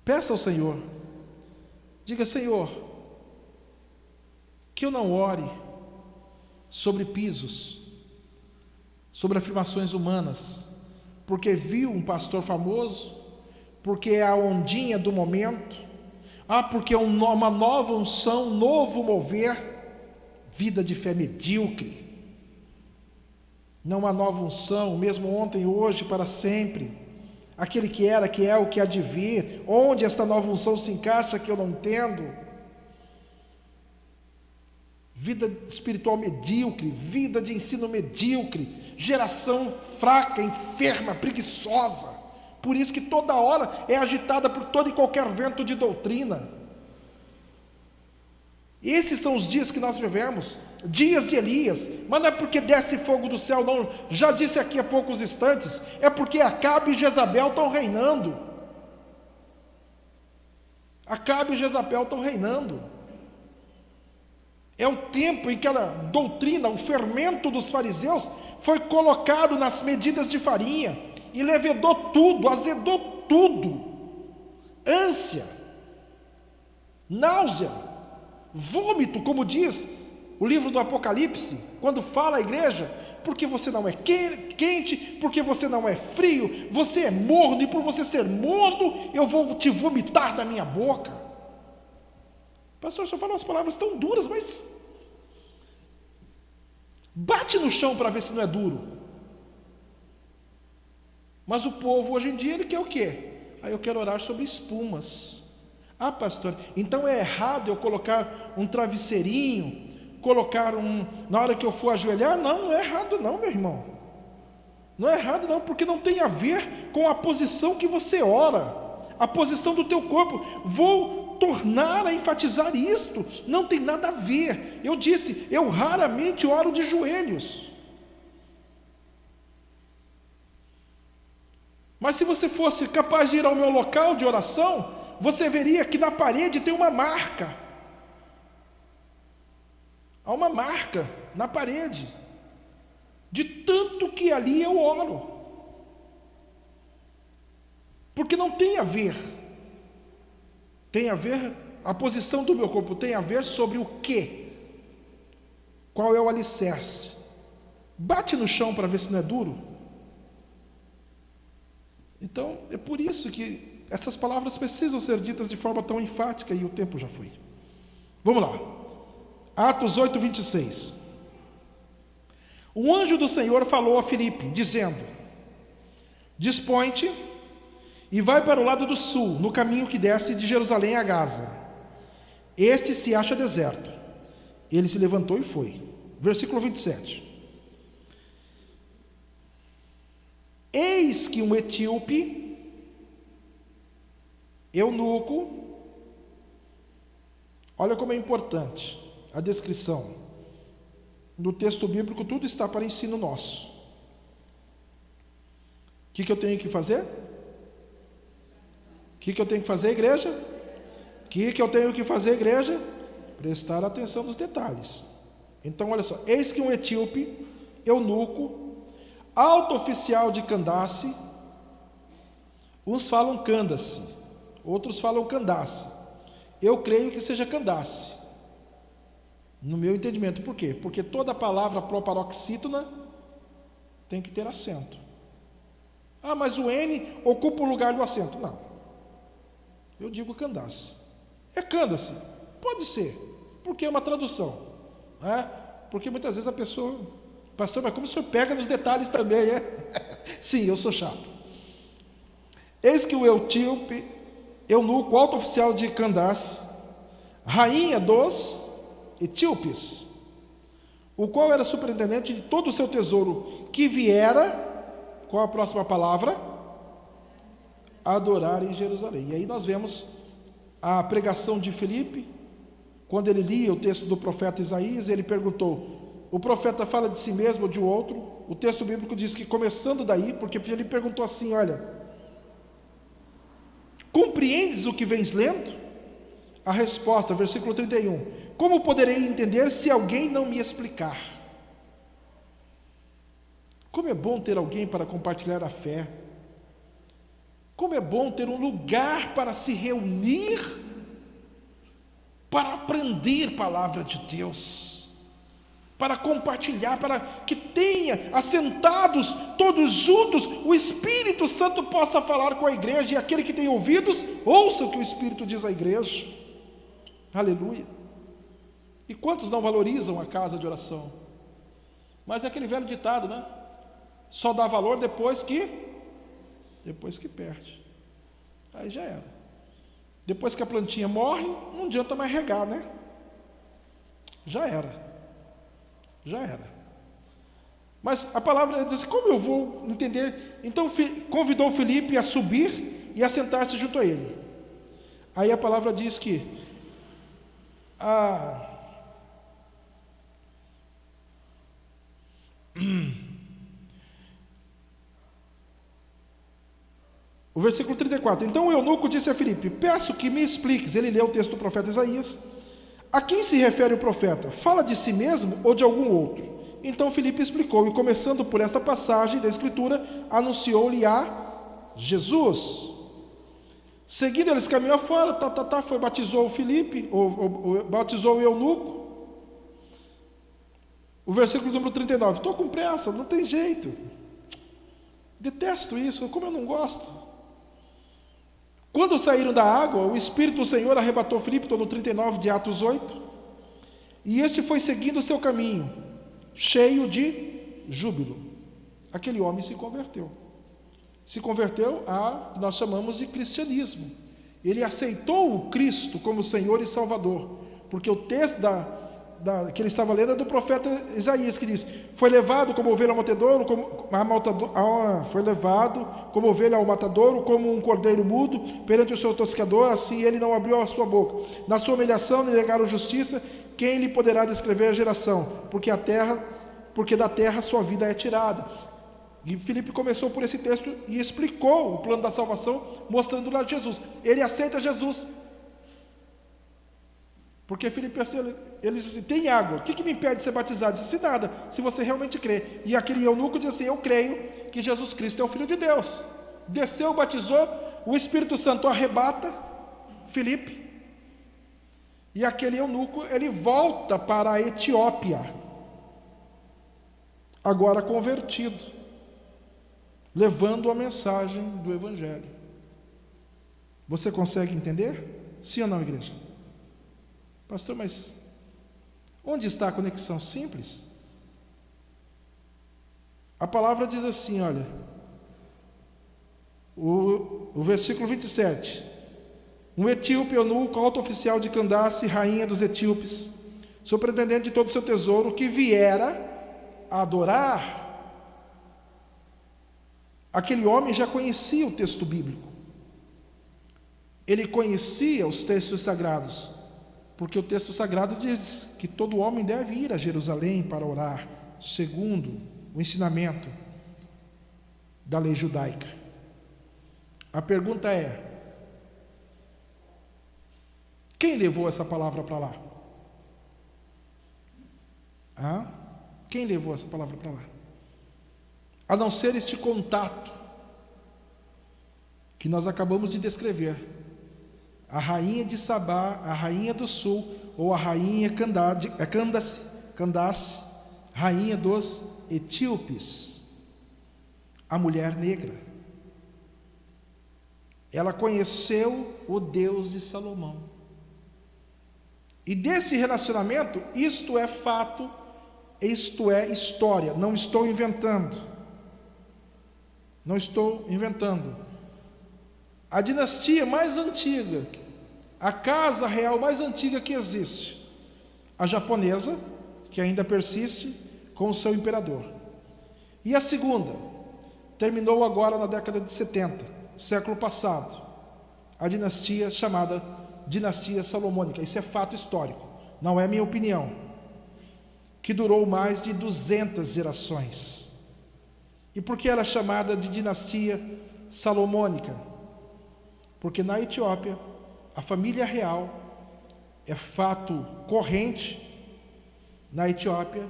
peça ao Senhor, diga: Senhor, que eu não ore sobre pisos, sobre afirmações humanas, porque viu um pastor famoso, porque é a ondinha do momento, porque é uma nova unção, um novo mover, vida de fé medíocre, não uma nova unção, mesmo ontem, hoje, para sempre, aquele que era, que é, o que há de vir, onde esta nova unção se encaixa, que eu não entendo. Vida espiritual medíocre, vida de ensino medíocre, geração fraca, enferma, preguiçosa. Por isso que toda hora é agitada por todo e qualquer vento de doutrina. Esses são os dias que nós vivemos, dias de Elias. Mas não é porque desce fogo do céu, não. Já disse aqui há poucos instantes, é porque Acabe e Jezabel estão reinando. Acabe e Jezabel estão reinando. É o tempo em que a doutrina, o fermento dos fariseus foi colocado nas medidas de farinha e levedou tudo, azedou tudo. Ânsia, náusea, vômito, como diz o livro do Apocalipse, quando fala à igreja: porque você não é quente, porque você não é frio, você é morno, e por você ser morno, eu vou te vomitar da minha boca. Pastor, o senhor fala umas palavras tão duras, mas bate no chão para ver se não é duro. Mas o povo hoje em dia, ele quer o quê? Eu quero orar sobre espumas. Pastor, então é errado eu colocar um travesseirinho, na hora que eu for ajoelhar? Não é errado não, meu irmão. Não é errado não, porque não tem a ver com a posição que você ora, a posição do teu corpo. Vou tornar a enfatizar isto, não tem nada a ver. Eu disse, eu raramente oro de joelhos. Mas se você fosse capaz de ir ao meu local de oração, você veria que na parede tem uma marca. Há uma marca na parede, de tanto que ali eu oro. Porque não tem a ver. Tem a ver, a posição do meu corpo tem a ver sobre o quê? Qual é o alicerce? Bate no chão para ver se não é duro. Então, é por isso que essas palavras precisam ser ditas de forma tão enfática, e o tempo já foi. Vamos lá. Atos 8, 26. O anjo do Senhor falou a Filipe, dizendo: dispõe-te e vai para o lado do sul, no caminho que desce de Jerusalém a Gaza. Este se acha deserto. Ele se levantou e foi. Versículo 27. Eis que um etíope, eunuco, olha como é importante a descrição. No texto bíblico tudo está para ensino nosso. O que eu tenho que fazer? O que eu tenho que fazer, igreja? O que eu tenho que fazer, igreja? Prestar atenção nos detalhes. Então, olha só. Eis que um etíope, eunuco, alto oficial de Candace. Uns falam Candace, outros falam Candace. Eu creio que seja Candace, no meu entendimento. Por quê? Porque toda palavra proparoxítona tem que ter acento. Ah, mas o N ocupa o lugar do acento. Não, eu digo Candace. É Candace? Pode ser, porque é uma tradução, né? Porque muitas vezes a pessoa, pastor, mas como o senhor pega nos detalhes também, é? Sim, eu sou chato. Eis que o etíope, eunuco, alto oficial de Candace, rainha dos etíopes, o qual era superintendente de todo o seu tesouro, que viera, qual a próxima palavra? Adorar em Jerusalém. E aí nós vemos a pregação de Filipe, quando ele lia o texto do profeta Isaías, ele perguntou, o profeta fala de si mesmo ou de outro? O texto bíblico diz que começando daí, porque ele perguntou assim, olha, compreendes o que vens lendo? A resposta, versículo 31, como poderei entender se alguém não me explicar? Como é bom ter alguém para compartilhar a fé. Como é bom ter um lugar para se reunir, para aprender palavra de Deus, para compartilhar, para que tenha, assentados todos juntos, o Espírito Santo possa falar com a igreja, e aquele que tem ouvidos, ouça o que o Espírito diz à igreja. Aleluia. E quantos não valorizam a casa de oração? Mas é aquele velho ditado, né? Só dá valor depois que perde. Aí já era. Depois que a plantinha morre, não adianta mais regar, né? Já era. Mas a palavra diz assim, como eu vou entender? Então convidou Filipe a subir e a sentar-se junto a ele. Aí a palavra diz que o versículo 34, então o eunuco disse a Filipe, peço que me expliques, ele leu o texto do profeta Isaías, a quem se refere o profeta? Fala de si mesmo ou de algum outro? Então Filipe explicou, e começando por esta passagem da escritura, anunciou-lhe a Jesus. Seguido eles caminham fora, foi, batizou o Filipe, batizou o eunuco. O versículo número 39, estou com pressa, não tem jeito, detesto isso, como eu não gosto. Quando saíram da água, o Espírito do Senhor arrebatou Filipe, estou no 39 de Atos 8, e este foi seguindo o seu caminho, cheio de júbilo. Aquele homem se converteu a, nós chamamos de cristianismo. Ele aceitou o Cristo como Senhor e Salvador, porque o texto que ele estava lendo é do profeta Isaías, que diz, foi levado como ovelha ao matadouro, foi levado como ovelha ao matadouro, como um cordeiro mudo, perante o seu tosqueador, assim ele não abriu a sua boca. Na sua humilhação lhe negaram justiça, quem lhe poderá descrever a geração? Porque da terra sua vida é tirada. E Filipe começou por esse texto e explicou o plano da salvação, mostrando lá Jesus. Ele aceita Jesus. Porque Filipe, ele disse assim, tem água, o que me impede de ser batizado? Ele disse, nada, se você realmente crê. E aquele eunuco disse assim, eu creio que Jesus Cristo é o Filho de Deus. Desceu, batizou, o Espírito Santo arrebata Filipe, e aquele eunuco, ele volta para a Etiópia, agora convertido, levando a mensagem do Evangelho. Você consegue entender? Sim ou não, igreja? Pastor, mas onde está a conexão? Simples. A palavra diz assim, olha, o versículo 27, um etíope eunuco, alto oficial de Candace, rainha dos etíopes, superintendente de todo o seu tesouro, que viera a adorar. Aquele homem já conhecia o texto bíblico, ele conhecia os textos sagrados, porque o texto sagrado diz que todo homem deve ir a Jerusalém para orar, segundo o ensinamento da lei judaica. A pergunta é, quem levou essa palavra para lá? Quem levou essa palavra para lá? a não ser este contato que nós acabamos de descrever. A rainha de Sabá, a rainha do sul, ou a rainha Candace, rainha dos etíopes, a mulher negra. Ela conheceu o Deus de Salomão. E desse relacionamento, isto é fato, isto é história, não estou inventando. Não estou inventando. A dinastia mais antiga, a casa real mais antiga que existe, a japonesa, que ainda persiste com o seu imperador. E a segunda, terminou agora na década de 70, século passado, a dinastia chamada dinastia salomônica. Isso é fato histórico, não é minha opinião, que durou mais de 200 gerações. E por que era chamada de dinastia salomônica? Porque na Etiópia, a família real é fato corrente na Etiópia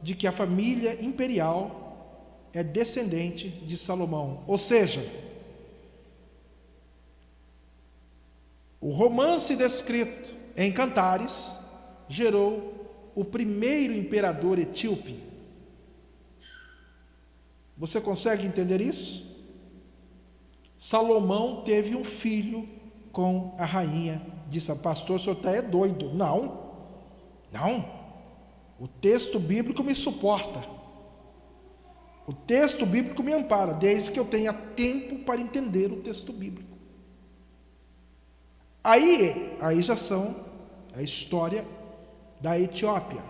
de que a família imperial é descendente de Salomão. Ou seja, o romance descrito em Cantares gerou o primeiro imperador etíope. Você consegue entender isso? Salomão teve um filho com a rainha de Sabá. Pastor, o senhor é doido. Não. O texto bíblico me suporta. O texto bíblico me ampara, desde que eu tenha tempo para entender o texto bíblico. Aí já são a história da Etiópia,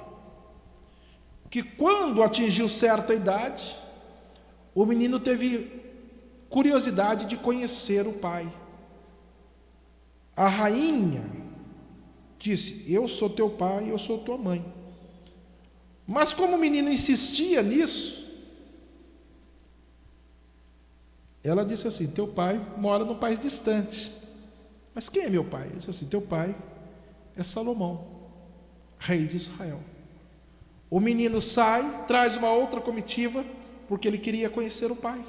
que quando atingiu certa idade, o menino teve curiosidade de conhecer o pai. A rainha disse: eu sou teu pai, eu sou tua mãe. Mas como o menino insistia nisso, ela disse assim: teu pai mora num país distante. Mas quem é meu pai? Ele disse assim: teu pai é Salomão, rei de Israel. O menino sai, traz uma outra comitiva, porque ele queria conhecer o pai.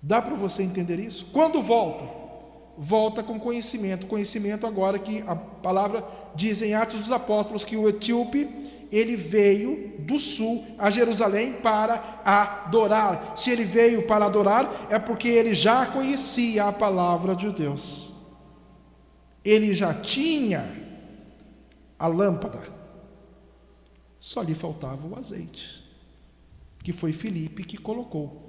Dá para você entender isso? Quando volta com conhecimento. Conhecimento agora que a palavra diz em Atos dos Apóstolos que o etíope, ele veio do sul a Jerusalém para adorar. Se ele veio para adorar, é porque ele já conhecia a palavra de Deus. Ele já tinha a lâmpada. Só lhe faltava o azeite, que foi Filipe que colocou.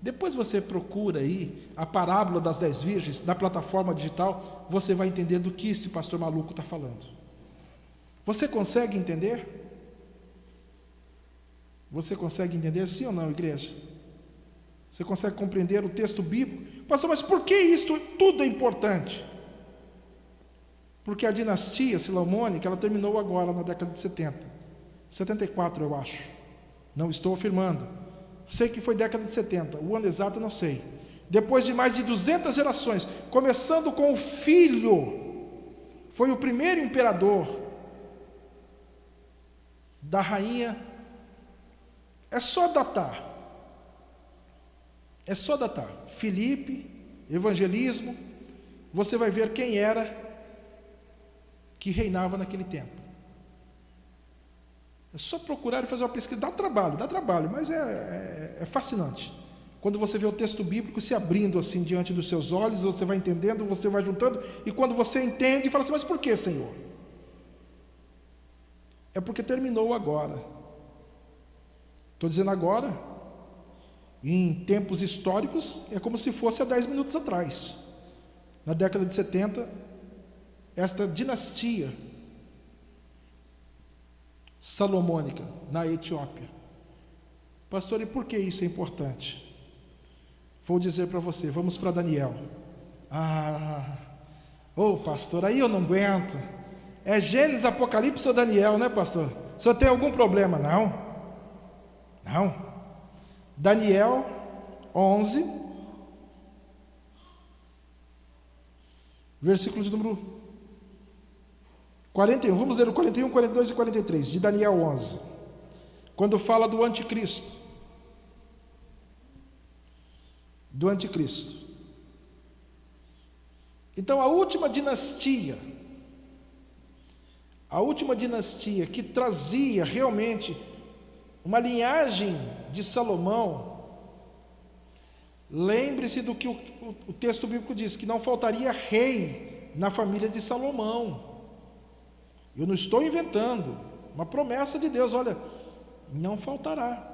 Depois você procura aí a parábola das 10 virgens na plataforma digital, você vai entender do que esse pastor maluco está falando. Você consegue entender? Você consegue entender, sim ou não, igreja? Você consegue compreender o texto bíblico? Pastor, mas por que isso tudo é importante? Porque a dinastia salomônica, ela terminou agora na década de 70, 74 eu acho, não estou afirmando. Sei que foi década de 70, o ano exato eu não sei. Depois de mais de 200 gerações, começando com o filho, foi o primeiro imperador da rainha. É só datar. Filipe, evangelismo, você vai ver quem era que reinava naquele tempo. É só procurar e fazer uma pesquisa. Dá trabalho, mas é fascinante. Quando você vê o texto bíblico se abrindo assim diante dos seus olhos, você vai entendendo, você vai juntando, e quando você entende, fala assim: mas por que, Senhor? É porque terminou agora. Estou dizendo agora, em tempos históricos, é como se fosse há 10 minutos atrás. Na década de 70, esta dinastia salomônica na Etiópia. Pastor, e por que isso é importante? Vou dizer para você, vamos para Daniel. Pastor, aí eu não aguento. É Gênesis, Apocalipse ou Daniel, né, pastor? O senhor tem algum problema? Não. Daniel 11, versículo de número 41, vamos ler o 41, 42 e 43, de Daniel 11, quando fala do anticristo. do anticristo. Então a última dinastia que trazia realmente uma linhagem de Salomão, lembre-se do que o texto bíblico diz, que não faltaria rei na família de Salomão. Eu não estou inventando, uma promessa de Deus, olha, não faltará.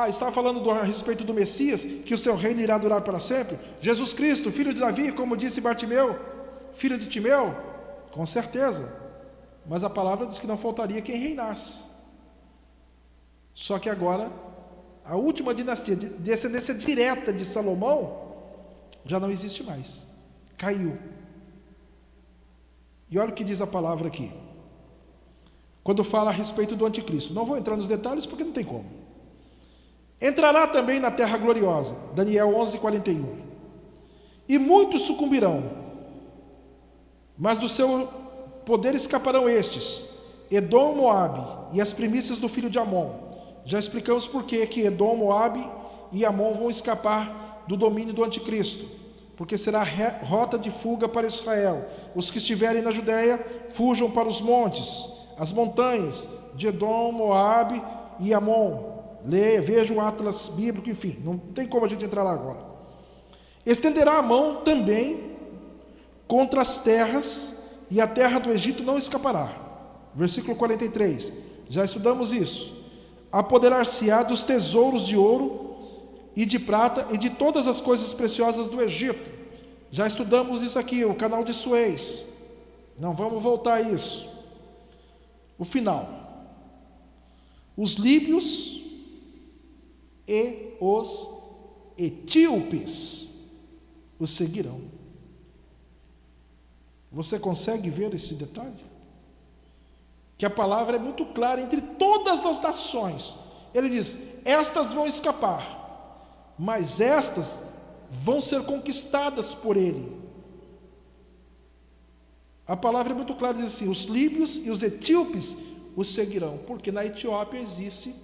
Estava falando a respeito do Messias, que o seu reino irá durar para sempre. Jesus Cristo, filho de Davi, como disse Bartimeu, filho de Timeu, com certeza. Mas a palavra diz que não faltaria quem reinasse. Só que agora, a última dinastia, descendência direta de Salomão, já não existe mais. Caiu. E olha o que diz a palavra aqui. Quando fala a respeito do anticristo. Não vou entrar nos detalhes porque não tem como. Entrará também na terra gloriosa, Daniel 11:41. E muitos sucumbirão, mas do seu poder escaparão estes, Edom, Moabe e as primícias do filho de Amon. Já explicamos por que Edom, Moabe e Amon vão escapar do domínio do anticristo, porque será rota de fuga para Israel. Os que estiverem na Judéia fujam para os montes, as montanhas de Edom, Moabe e Amon. Veja o Atlas bíblico, enfim, não tem como a gente entrar lá agora. Estenderá a mão também contra as terras, e a terra do Egito não escapará. Versículo 43, já estudamos isso. Apoderar-se-á dos tesouros de ouro e de prata e de todas as coisas preciosas do Egito. Já estudamos isso aqui, o canal de Suez. Não vamos voltar a isso. O final. Os líbios e os etíopes os seguirão. Você consegue ver esse detalhe? Que a palavra é muito clara entre todas as nações. Ele diz: estas vão escapar, mas estas vão ser conquistadas por ele. A palavra é muito clara, diz assim: os líbios e os etíopes os seguirão, porque na Etiópia existe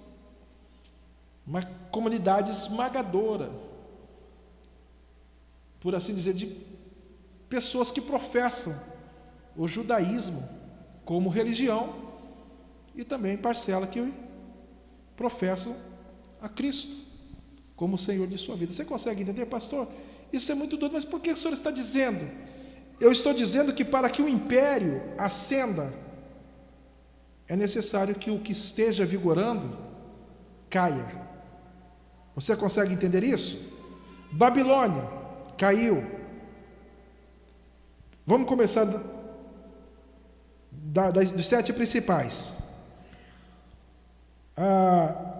uma comunidade esmagadora, por assim dizer, de pessoas que professam o judaísmo como religião e também parcela que professam a Cristo como Senhor de sua vida. Você consegue entender, pastor? Isso é muito doido, mas por que o senhor está dizendo? Eu estou dizendo que para que o império ascenda, é necessário que o que esteja vigorando caia. Você consegue entender isso? Babilônia caiu. Vamos começar dos 7 principais.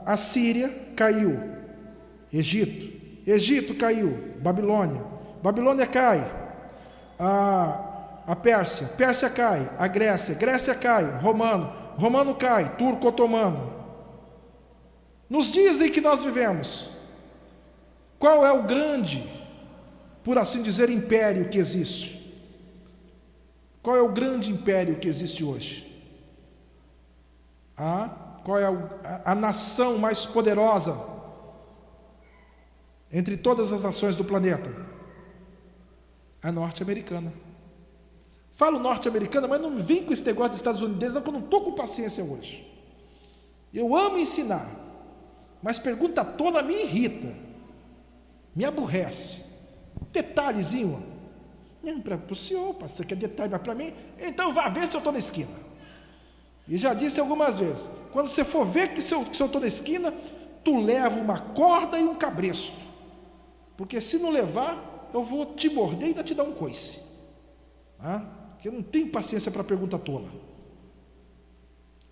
A Síria caiu. Egito caiu. Babilônia cai. A Pérsia cai. A Grécia cai. Romano cai. Turco otomano. Nos dias em que nós vivemos, qual é o grande, por assim dizer, império que existe? Qual é o grande império que existe hoje? Qual é a nação mais poderosa entre todas as nações do planeta? A norte-americana. Falo norte-americana, mas não vem com esse negócio dos Estados Unidos, não, porque eu não estou com paciência hoje. Eu amo ensinar, mas pergunta tola me irrita, me aborrece. Detalhezinho. Não, para o senhor, pastor, que é detalhe, mas para mim, então vá ver se eu estou na esquina. E já disse algumas vezes, quando você for ver que se eu estou na esquina, tu leva uma corda e um cabresto, porque se não levar, eu vou te morder e ainda te dar um coice. Porque eu não tenho paciência para pergunta tola.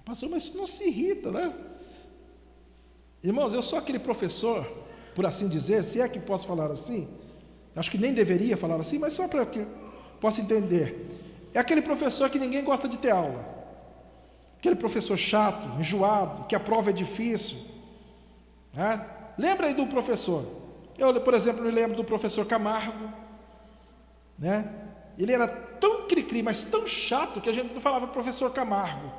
Pastor, mas isso não se irrita, né? Irmãos, eu sou aquele professor, por assim dizer, se é que posso falar assim, acho que nem deveria falar assim, mas só para que possa entender. É aquele professor que ninguém gosta de ter aula. Aquele professor chato, enjoado, que a prova é difícil. Lembra aí do professor? Eu, por exemplo, me lembro do professor Camargo. Ele era tão cri-cri, mas tão chato, que a gente não falava professor Camargo.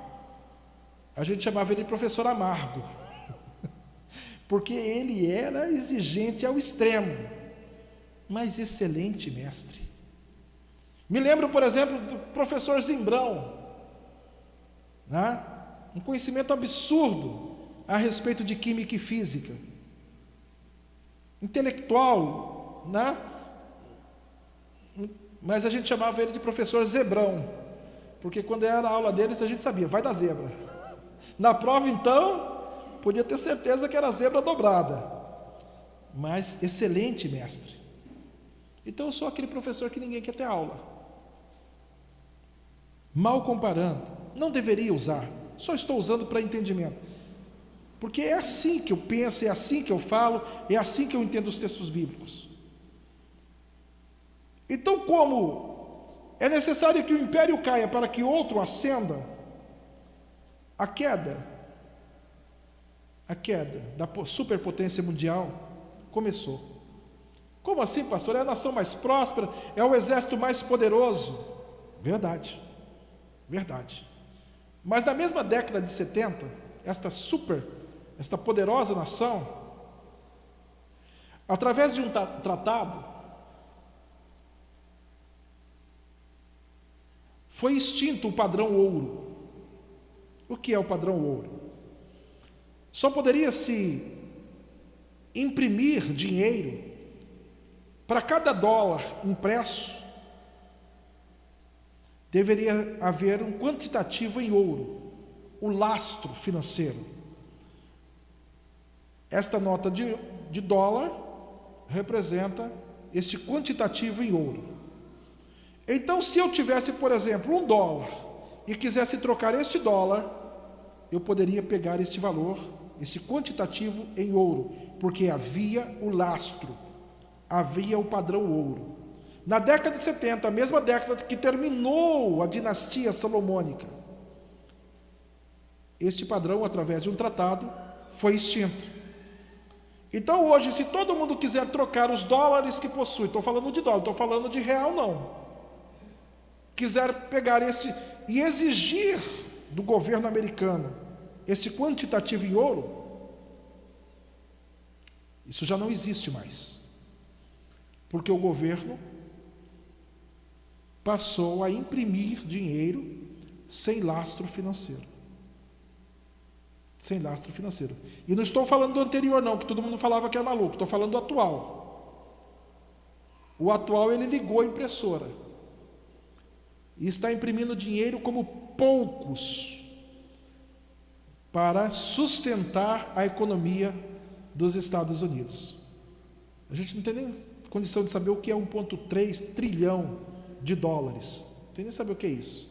A gente chamava ele de professor Amargo. Porque ele era exigente ao extremo. mas excelente mestre. Me lembro, por exemplo, do professor Zimbrão, né? Um conhecimento absurdo a respeito de química e física, intelectual, né? Mas a gente chamava ele de professor Zebrão, porque quando era a aula deles a gente sabia, vai dar zebra. Na prova então, podia ter certeza que era zebra dobrada, mas excelente mestre. Então eu sou aquele professor que ninguém quer ter aula. Mal comparando, não deveria usar, só estou usando para entendimento, porque é assim que eu penso, é assim que eu falo, é assim que eu entendo os textos bíblicos. Então, como é necessário que o império caia para que outro ascenda, a queda da superpotência mundial começou. Como assim, pastor? É a nação mais próspera, é o exército mais poderoso. Verdade. Mas na mesma década de 70, esta poderosa nação, através de um tratado, foi extinto o padrão ouro. O que é o padrão ouro? Só poderia se imprimir dinheiro para cada dólar impresso. Deveria haver um quantitativo em ouro, o lastro financeiro. Esta nota de dólar representa este quantitativo em ouro. Então, se eu tivesse, por exemplo, $1 e quisesse trocar este dólar, eu poderia pegar este valor, esse quantitativo em ouro, porque havia o lastro, havia o padrão ouro. Na década de 70, a mesma década que terminou a dinastia salomônica, este padrão, através de um tratado, foi extinto. Então hoje, se todo mundo quiser trocar os dólares que possui, estou falando de dólar, estou falando de real não, quiser pegar este e exigir do governo americano este quantitativo em ouro, isso já não existe mais, porque o governo passou a imprimir dinheiro sem lastro financeiro. Sem lastro financeiro. E não estou falando do anterior não, que todo mundo falava que é maluco, estou falando do atual. O atual, ele ligou a impressora e está imprimindo dinheiro como poucos para sustentar a economia dos Estados Unidos. A gente não tem nem condição de saber o que é 1,3 trilhão de dólares, não tem nem saber o que é isso,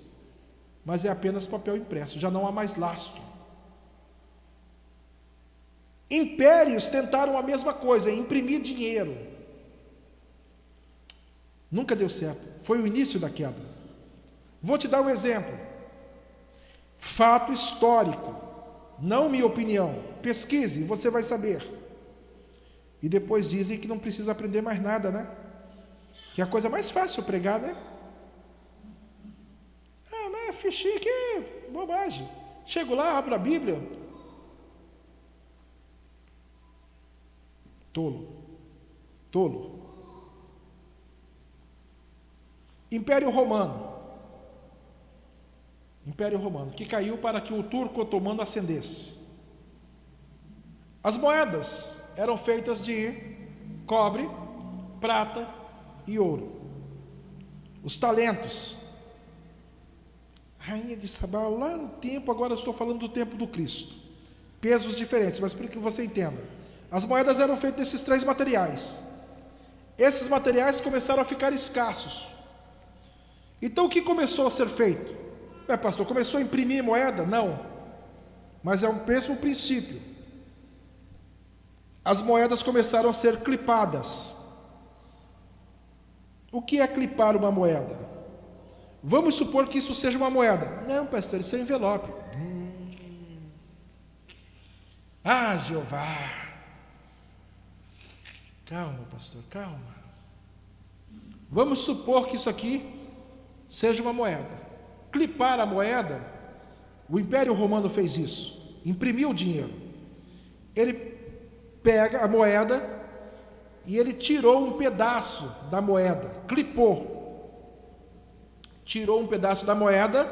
mas é apenas papel impresso, já não há mais lastro. Impérios tentaram a mesma coisa, imprimir dinheiro, nunca deu certo, foi o início da queda. Vou te dar um exemplo, fato histórico, não minha opinião, pesquise e você vai saber. E depois dizem que não precisa aprender mais nada, né? Que é a coisa mais fácil pregar, né? Ah, mas fichinha que é bobagem. Chego lá, abro a Bíblia. Tolo. Império Romano, que caiu para que o turco otomano ascendesse. As moedas eram feitas de cobre, prata e ouro. Os talentos, rainha de Sabá, lá no tempo, agora eu estou falando do tempo do Cristo, pesos diferentes, mas para que você entenda, as moedas eram feitas desses 3 materiais. Esses materiais começaram a ficar escassos. Então o que começou a ser feito? Pastor, começou a imprimir moeda? Não, mas é o mesmo princípio. As moedas começaram a ser clipadas. O que é clipar uma moeda? Vamos supor que isso seja uma moeda. Não, pastor, isso é envelope. Ah, Jeová. Calma, pastor, calma. Vamos supor que isso aqui seja uma moeda. Clipar a moeda, o Império Romano fez isso, imprimiu o dinheiro. Ele pega a moeda e ele tirou um pedaço da moeda, clipou, tirou um pedaço da moeda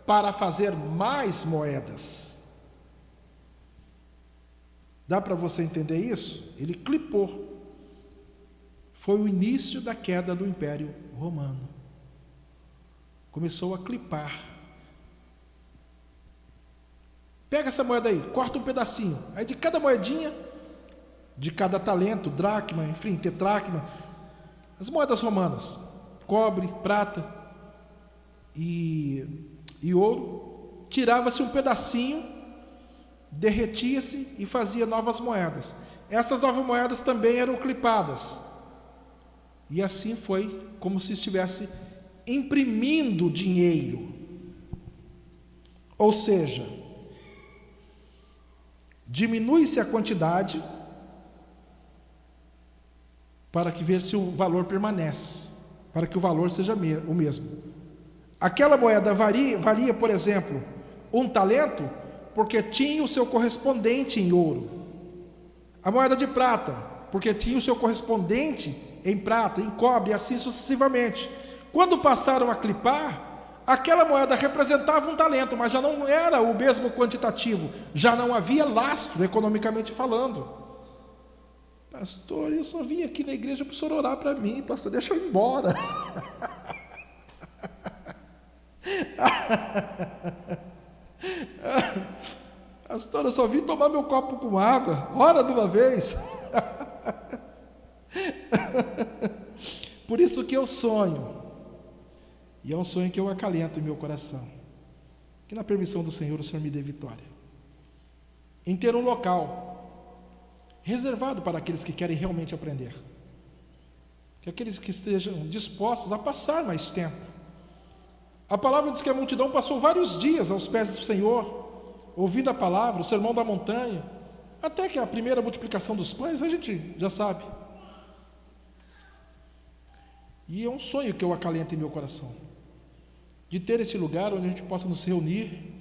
para fazer mais moedas. Dá para você entender isso? Ele clipou. Foi o início da queda do Império Romano. Começou a clipar. Pega essa moeda aí, corta um pedacinho. Aí de cada moedinha, de cada talento, dracma, enfim, tetracma, as moedas romanas, cobre, prata e ouro, tirava-se um pedacinho, derretia-se e fazia novas moedas. Essas novas moedas também eram clipadas. E assim foi como se estivesse imprimindo dinheiro. Ou seja, diminui-se a quantidade para que ver se o valor permanece, para que o valor seja o mesmo. Aquela moeda valia, por exemplo, um talento, porque tinha o seu correspondente em ouro. A moeda de prata, porque tinha o seu correspondente em prata, em cobre, e assim sucessivamente. Quando passaram a clipar, aquela moeda representava um talento, mas já não era o mesmo quantitativo, já não havia lastro, economicamente falando. Pastor, eu só vim aqui na igreja para o senhor orar para mim, pastor, deixa eu ir embora. Pastor, eu só vim tomar meu copo com água, ora de uma vez. Por isso que eu sonho, e é um sonho que eu acalento em meu coração, que na permissão do Senhor o Senhor me dê vitória, em ter um local reservado para aqueles que querem realmente aprender, que aqueles que estejam dispostos a passar mais tempo. A palavra diz que a multidão passou vários dias aos pés do Senhor, ouvindo a palavra, o sermão da montanha, até que a primeira multiplicação dos pães a gente já sabe. E é um sonho que eu acalento em meu coração, de ter esse lugar onde a gente possa nos reunir,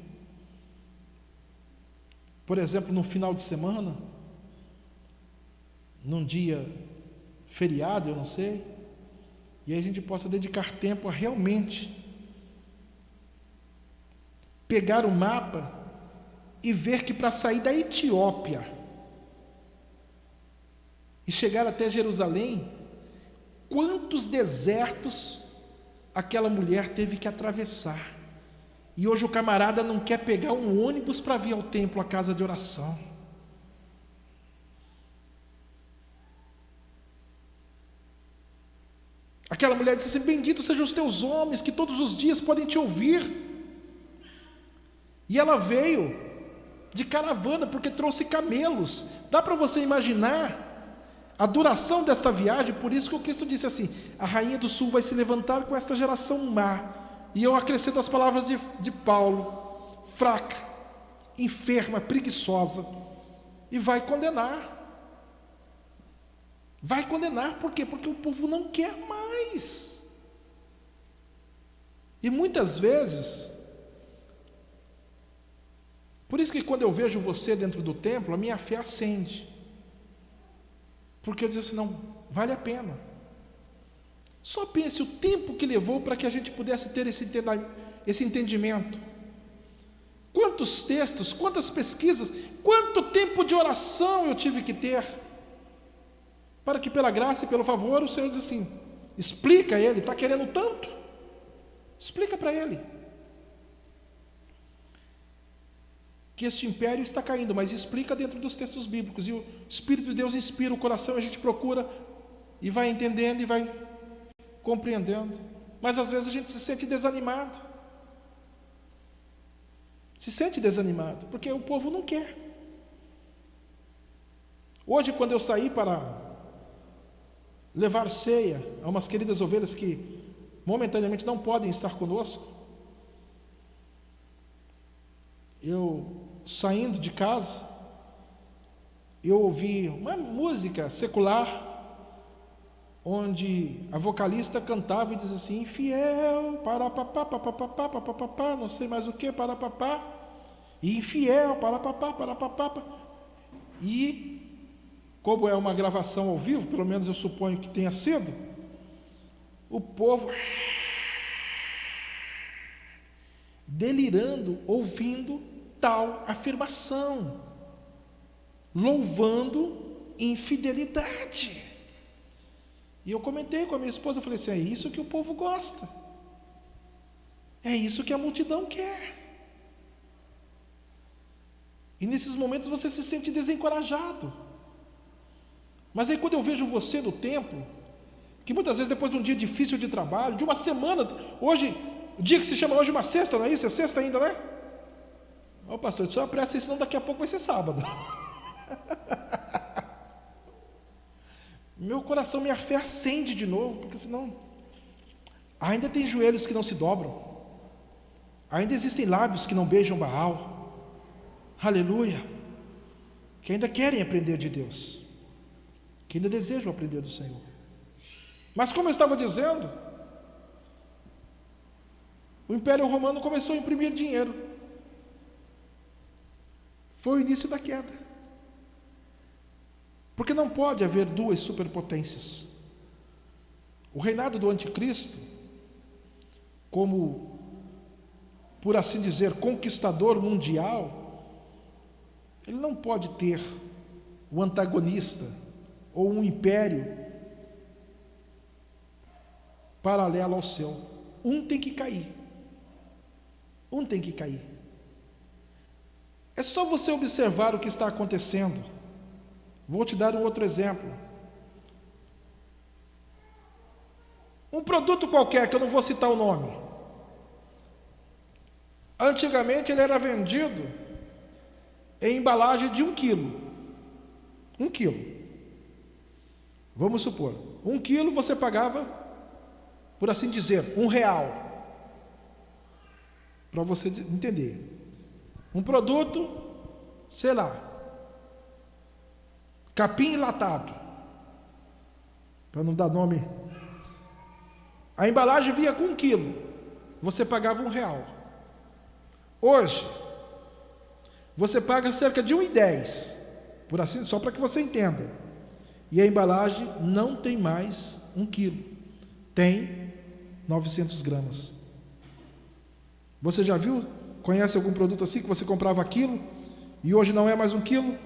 por exemplo, no final de semana, num dia feriado, eu não sei, e aí a gente possa dedicar tempo a realmente pegar o mapa e ver que para sair da Etiópia e chegar até Jerusalém, quantos desertos aquela mulher teve que atravessar. E hoje o camarada não quer pegar um ônibus para vir ao templo, à casa de oração. Aquela mulher disse assim: bendito sejam os teus homens, que todos os dias podem te ouvir. E ela veio de caravana, porque trouxe camelos. Dá para você imaginar a duração dessa viagem? Por isso que o Cristo disse assim: a rainha do sul vai se levantar com esta geração má. E eu acrescento as palavras de Paulo: fraca, enferma, preguiçosa, e vai condenar. Vai condenar, por quê? Porque o povo não quer mais. E muitas vezes, por isso que quando eu vejo você dentro do templo, a minha fé acende. Porque eu disse assim: não, vale a pena. Só pense o tempo que levou para que a gente pudesse ter esse entendimento. Quantos textos, quantas pesquisas, quanto tempo de oração eu tive que ter, para que pela graça e pelo favor o Senhor diz assim: explica a ele, está querendo tanto, explica para ele que este império está caindo, mas explica dentro dos textos bíblicos, e o Espírito de Deus inspira o coração, a gente procura e vai entendendo e vai compreendendo. Mas às vezes a gente se sente desanimado, porque o povo não quer. Hoje, quando eu saí para levar ceia a umas queridas ovelhas que momentaneamente não podem estar conosco, eu saindo de casa, eu ouvi uma música secular, onde a vocalista cantava e dizia assim: infiel, para papá, papapá, papapá, não sei mais o que, para papá, e infiel, para papá, para papá. E como é uma gravação ao vivo, pelo menos eu suponho que tenha sido, o povo delirando, ouvindo tal afirmação, louvando infidelidade. E eu comentei com a minha esposa, eu falei assim, é isso que o povo gosta, é isso que a multidão quer. E nesses momentos você se sente desencorajado. Mas aí quando eu vejo você no templo, que muitas vezes depois de um dia difícil de trabalho, de uma semana, hoje, o dia que se chama hoje uma sexta, não é isso? É sexta ainda, né? Ô pastor, só apressa aí, senão daqui a pouco vai ser sábado. Meu coração, minha fé acende de novo, porque senão ainda tem joelhos que não se dobram, ainda existem lábios que não beijam Baal, aleluia, que ainda querem aprender de Deus, que ainda desejam aprender do Senhor. Mas como eu estava dizendo, o Império Romano começou a imprimir dinheiro, foi o início da queda, porque não pode haver duas superpotências. O reinado do anticristo, como, por assim dizer, conquistador mundial, ele não pode ter o antagonista ou um império paralelo ao seu. Um tem que cair. Um tem que cair. É só você observar o que está acontecendo. Vou te dar um outro exemplo. Um produto qualquer, que eu não vou citar o nome. Antigamente ele era vendido em embalagem de 1 quilo. 1 quilo. Vamos supor, 1 quilo você pagava, por assim dizer, R$1. Para você entender. Um produto, sei lá, capim enlatado, para não dar nome. A embalagem vinha com 1 quilo, você pagava R$1. Hoje, você paga cerca de 1,10, por assim, só para que você entenda. E a embalagem não tem mais 1 quilo, tem 900 gramas. Você já viu? Conhece algum produto assim que você comprava quilo e hoje não é mais 1 quilo?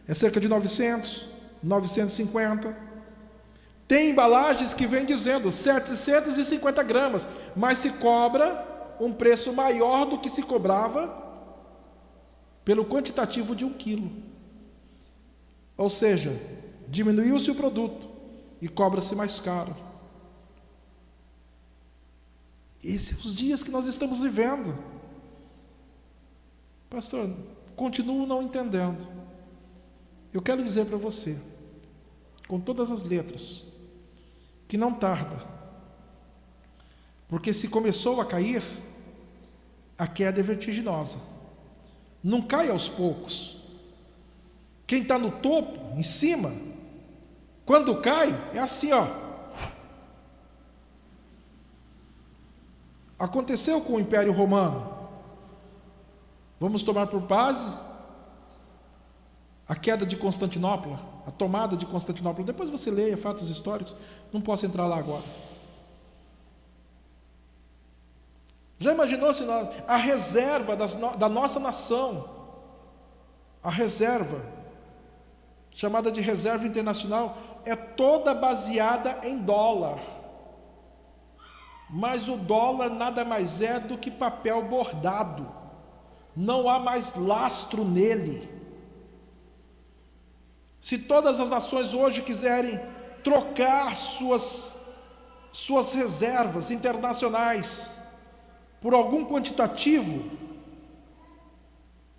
É cerca de 900, 950. Tem embalagens que vem dizendo 750 gramas, mas se cobra um preço maior do que se cobrava pelo quantitativo de 1 quilo. Ou seja, diminuiu-se o produto e cobra-se mais caro. Esses são os dias que nós estamos vivendo. Pastor, continuo não entendendo. Eu quero dizer para você, com todas as letras, que não tarda, porque se começou a cair, a queda é vertiginosa. Não cai aos poucos. Quem está no topo, em cima, quando cai, é assim, ó. Aconteceu com o Império Romano. Vamos tomar por base a queda de Constantinopla, a tomada de Constantinopla. Depois você leia fatos históricos, não posso entrar lá agora. Já imaginou se a reserva da nossa nação, a reserva, chamada de reserva internacional, é toda baseada em dólar. Mas o dólar nada mais é do que papel bordado. Não há mais lastro nele. Se todas as nações hoje quiserem trocar suas reservas internacionais por algum quantitativo,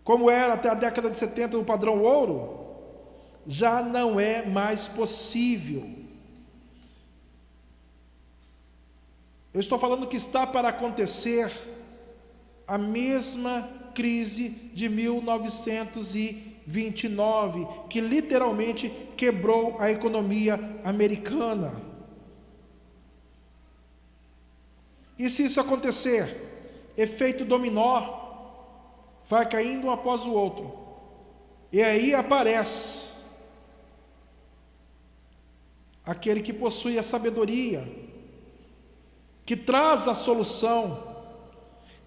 como era até a década de 70 no padrão ouro, já não é mais possível. Eu estou falando que está para acontecer a mesma crise de 1929, que literalmente quebrou a economia americana. E se isso acontecer, efeito dominó, vai caindo um após o outro. E aí aparece aquele que possui a sabedoria, que traz a solução,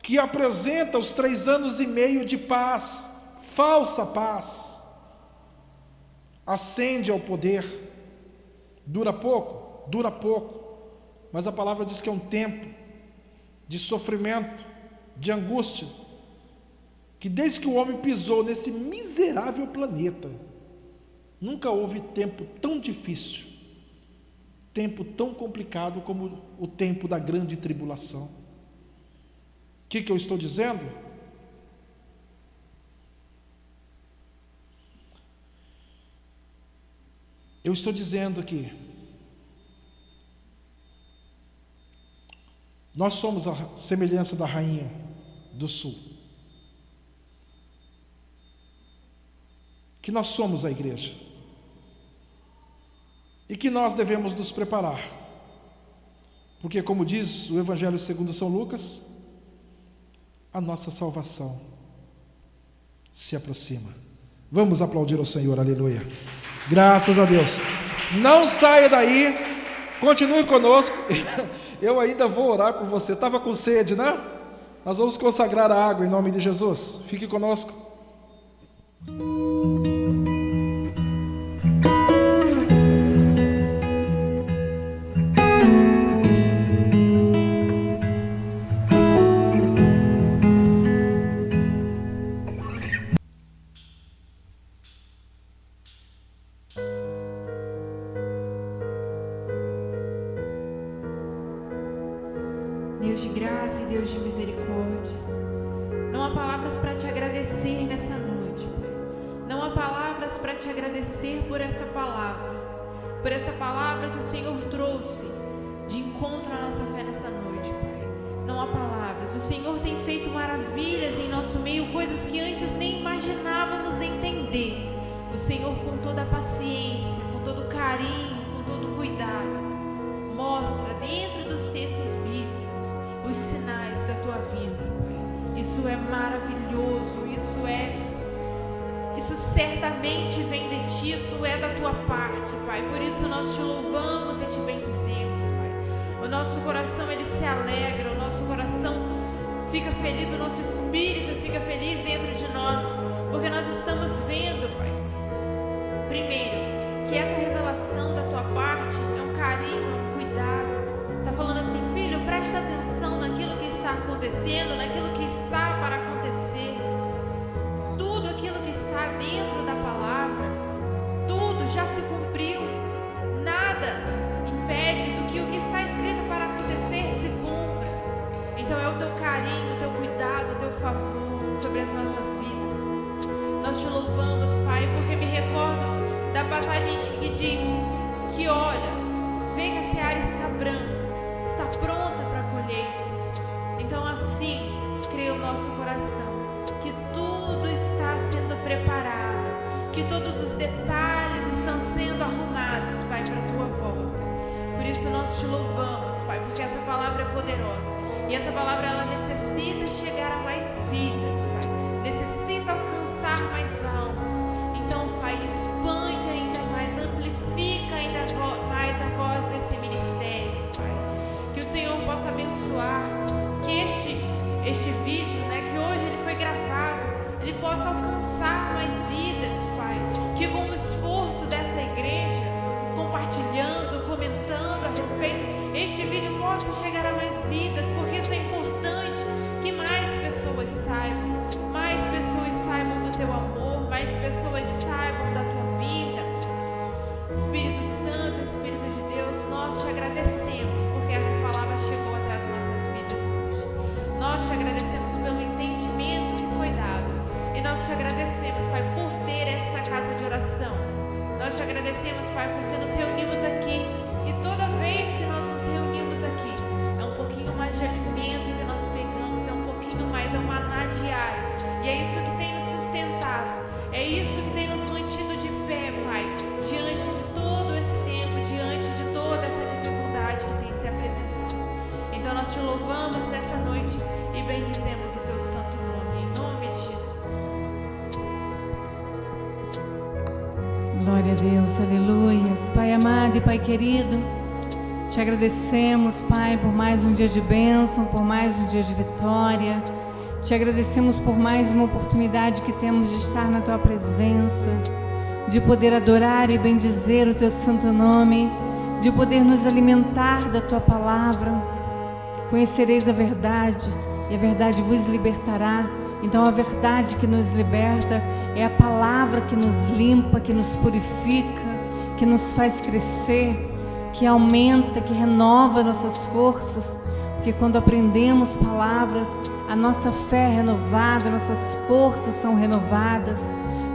que apresenta os 3 anos e meio de paz, falsa paz, ascende ao poder. Dura pouco, mas a palavra diz que é um tempo de sofrimento, de angústia, que desde que o homem pisou nesse miserável planeta, nunca houve tempo tão difícil, tempo tão complicado como o tempo da grande tribulação. O que eu estou dizendo? Eu estou dizendo que nós somos a semelhança da rainha do sul, que nós somos a igreja, e que nós devemos nos preparar, porque, como diz o Evangelho segundo São Lucas, a nossa salvação se aproxima. Vamos aplaudir ao Senhor, aleluia, graças a Deus. Não saia daí, continue conosco. Eu ainda vou orar por você. Estava com sede, né? Nós vamos consagrar a água em nome de Jesus. Fique conosco. Deus de graça e Deus de misericórdia, não há palavras para te agradecer nessa noite, Pai. Não há palavras para te agradecer por essa palavra que o Senhor trouxe de encontro à nossa fé nessa noite, Pai. Não há palavras. O Senhor tem feito maravilhas em nosso meio, coisas que antes nem imaginávamos entender. O Senhor, com toda a paciência, com todo o carinho, com todo o cuidado, mostra dentro dos textos bíblicos os sinais da tua vinda. Isso é maravilhoso, isso certamente vem de ti, isso é da tua parte, Pai. Por isso nós te louvamos e te bendizemos, Pai. O nosso coração, ele se alegra, o nosso coração fica feliz, o nosso espírito fica feliz dentro de nós, porque nós estamos vendo, Pai, primeiro, que essa revelação da tua parte é um carinho, é um cuidado. Está falando assim: filho, presta atenção naquilo que está acontecendo, naquilo que está para acontecer. Tudo aquilo que está dentro da palavra, tudo já se cumpriu. Nada impede do que o que está escrito para acontecer se cumpra. Então é o teu carinho, o teu cuidado, o teu favor sobre as nossas vidas. Nós te louvamos, Pai, porque me recordo da passagem que diz que, olha, vê que a seara está branca, está pronta para a colheita. Então assim crê o nosso coração, que tudo está sendo preparado, que todos os detalhes estão sendo arrumados, Pai, para a tua volta. Por isso nós te louvamos, Pai, porque essa palavra é poderosa, e essa palavra, ela necessita chegar a mais vidas, Pai, necessita alcançar mais almas. Então, Pai, expande ainda mais, amplifica ainda mais a voz desse ministério, Pai. Que o Senhor possa abençoar, que este vídeo, que hoje ele foi gravado, ele possa alcançar mais vidas, Pai. Que com o esforço dessa igreja, compartilhando, comentando a respeito, este vídeo possa chegar a mais vidas, porque isso é importante, que mais pessoas saibam do teu amor, mais pessoas saibam da tua vida. Espírito Santo, Espírito de Deus, nós te agradecemos, porque essa palavra chegou até as nossas vidas hoje. Nós te agradecemos pelo entendimento que foi dado, e nós te agradecemos, Pai, por ter esta casa de oração. Nós te agradecemos, Pai, porque nos reunimos aqui, e toda vez que nós nos reunimos aqui, é um pouquinho mais de alimento que nós pegamos, é um pouquinho mais, é um maná diário, e é isso que tem nos sustentado, é isso que tem nos mantido de pé, Pai, diante de todo esse tempo, diante de toda essa dificuldade que tem se apresentado. Então nós te louvamos nessa noite e bendizemos o teu santo nome, em nome de Jesus. Glória a Deus, aleluias. Pai amado, amado e Pai querido, te agradecemos, Pai, por mais um dia de bênção, por mais um dia de vitória. Te agradecemos por mais uma oportunidade que temos de estar na Tua presença, de poder adorar e bendizer o Teu santo nome, de poder nos alimentar da Tua palavra. Conhecereis a verdade e a verdade vos libertará. Então a verdade que nos liberta é a palavra que nos limpa, que nos purifica, que nos faz crescer, que aumenta, que renova nossas forças. Porque quando aprendemos palavras, a nossa fé é renovada, nossas forças são renovadas.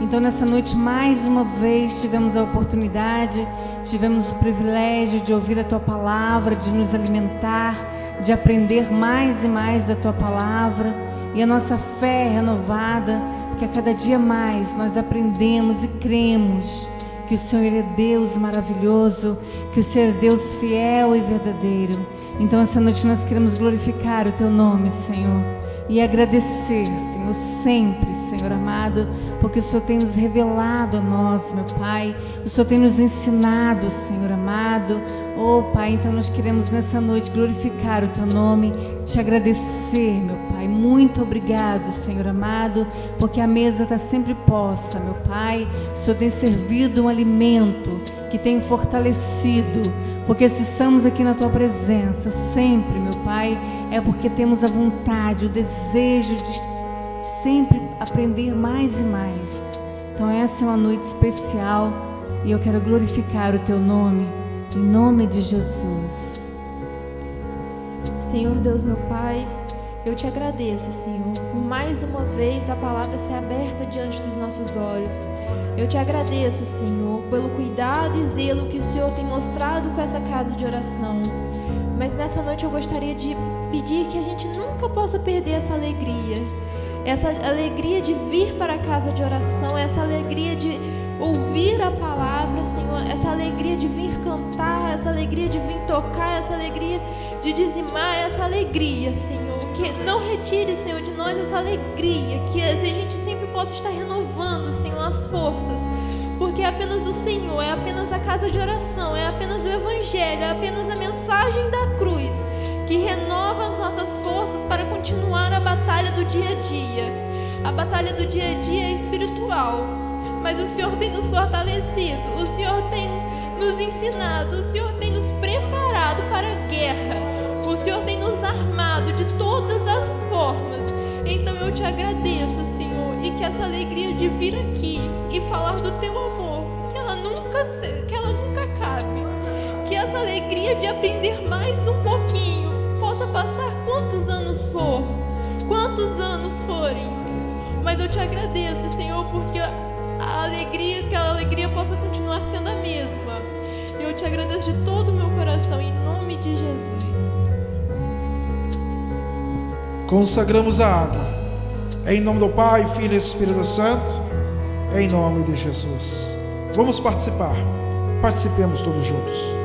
Então nessa noite, mais uma vez, tivemos a oportunidade, tivemos o privilégio de ouvir a Tua palavra, de nos alimentar, de aprender mais e mais da Tua palavra. E a nossa fé é renovada, porque a cada dia mais nós aprendemos e cremos que o Senhor é Deus maravilhoso, que o Senhor é Deus fiel e verdadeiro. Então essa noite nós queremos glorificar o Teu nome, Senhor, e agradecer, Senhor, sempre, Senhor amado, porque o Senhor tem nos revelado a nós, meu Pai, o Senhor tem nos ensinado, Senhor amado. Oh Pai, então nós queremos nessa noite glorificar o Teu nome, te agradecer, meu Pai. Muito obrigado, Senhor amado, porque a mesa está sempre posta, meu Pai. O Senhor tem servido um alimento que tem fortalecido, porque se estamos aqui na Tua presença sempre, meu Pai, é porque temos a vontade, o desejo de sempre aprender mais e mais. Então essa é uma noite especial e eu quero glorificar o Teu nome, em nome de Jesus. Senhor Deus, meu Pai, eu te agradeço, Senhor, por mais uma vez a palavra ser aberta diante dos nossos olhos. Eu te agradeço, Senhor, pelo cuidado e zelo que o Senhor tem mostrado com essa casa de oração. Mas nessa noite eu gostaria de pedir que a gente nunca possa perder essa alegria de vir para a casa de oração, essa alegria de ouvir a palavra, Senhor, essa alegria de vir cantar, essa alegria de vir tocar, essa alegria de dizimar, essa alegria, Senhor, que não retire, Senhor, de nós essa alegria, que a gente sempre possa estar renovando, Senhor, as forças, porque é apenas o Senhor, é apenas a casa de oração, é apenas o Evangelho, é apenas a mensagem da cruz que renova as nossas forças para continuar a batalha do dia a dia. A batalha do dia a dia é espiritual, mas o Senhor tem nos fortalecido, o Senhor tem nos ensinado, o Senhor tem nos preparado para a guerra, o Senhor tem nos armado de todas as formas. Então eu te agradeço, Senhor, e que essa alegria de vir aqui e falar do Teu amor, que ela nunca acabe, que essa alegria de aprender mais um pouquinho possa passar quantos anos forem, mas eu te agradeço, Senhor, porque aquela alegria possa continuar sendo a mesma. Eu te agradeço de todo o meu coração, em nome de Jesus. Consagramos a água. Em nome do Pai, Filho e Espírito Santo. Em nome de Jesus. Vamos participar. Participemos todos juntos.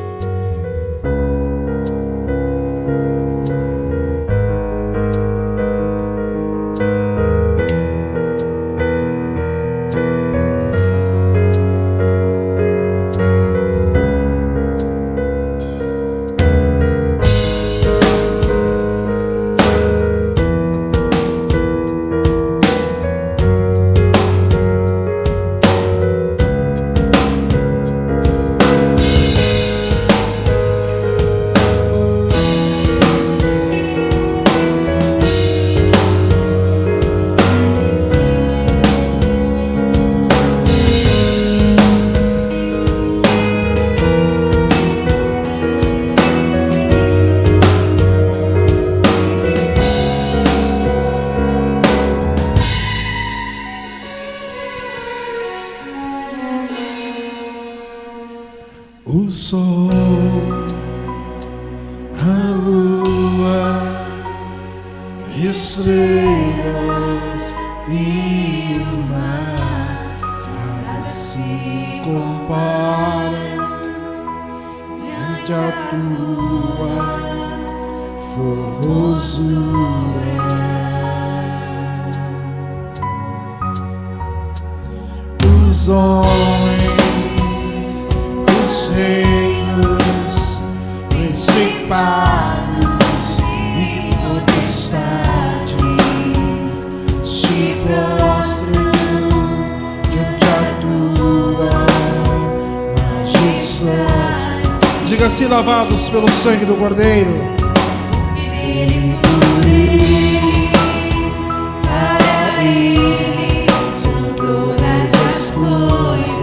O sol, a lua, estrelas e o mar, nada se compara diante a tua formosura. Os homens, os reinos lavados pelo sangue do Cordeiro. Para Ele são todas as coisas,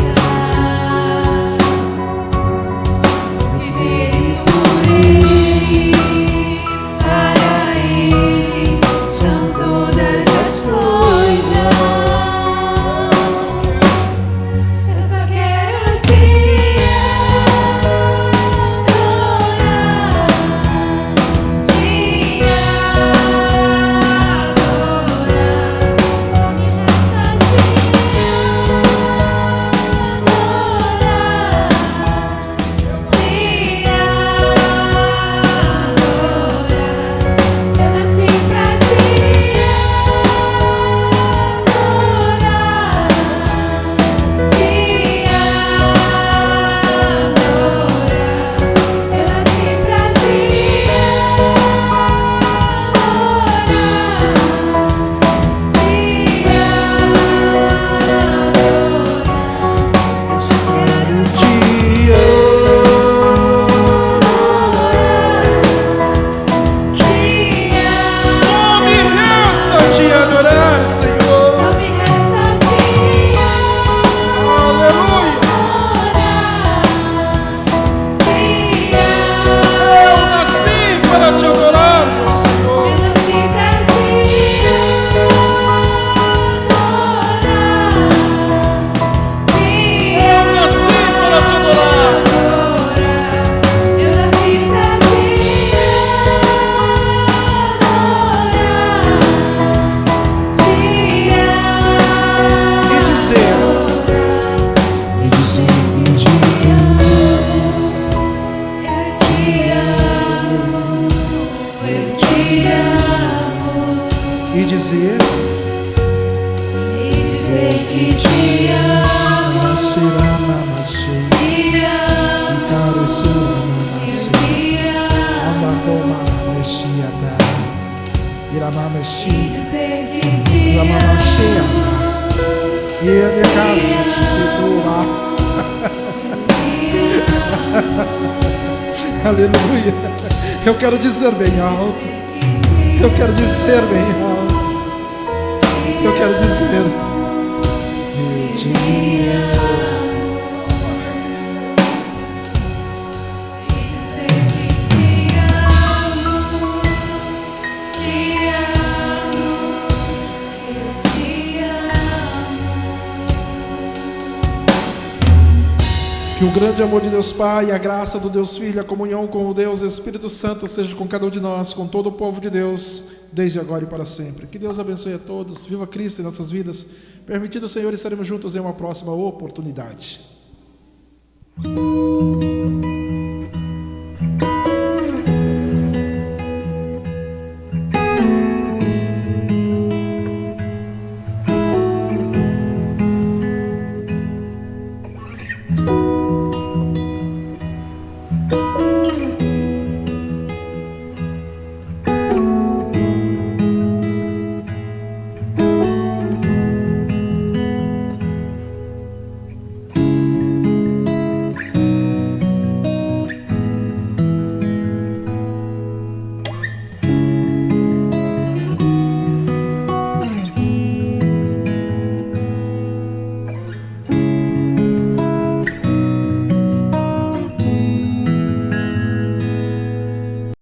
e dele, por Ele, para Ele são todas as coisas. Eu só quero te Aleluia. Eu quero dizer bem alto. Eu quero dizer bem alto. Eu quero dizer: eu te amo. Que o grande amor de Deus Pai, a graça do Deus Filho, a comunhão com o Deus Espírito Santo seja com cada um de nós, com todo o povo de Deus, desde agora e para sempre. Que Deus abençoe a todos. Viva Cristo em nossas vidas. Permitido, Senhor, estaremos juntos em uma próxima oportunidade.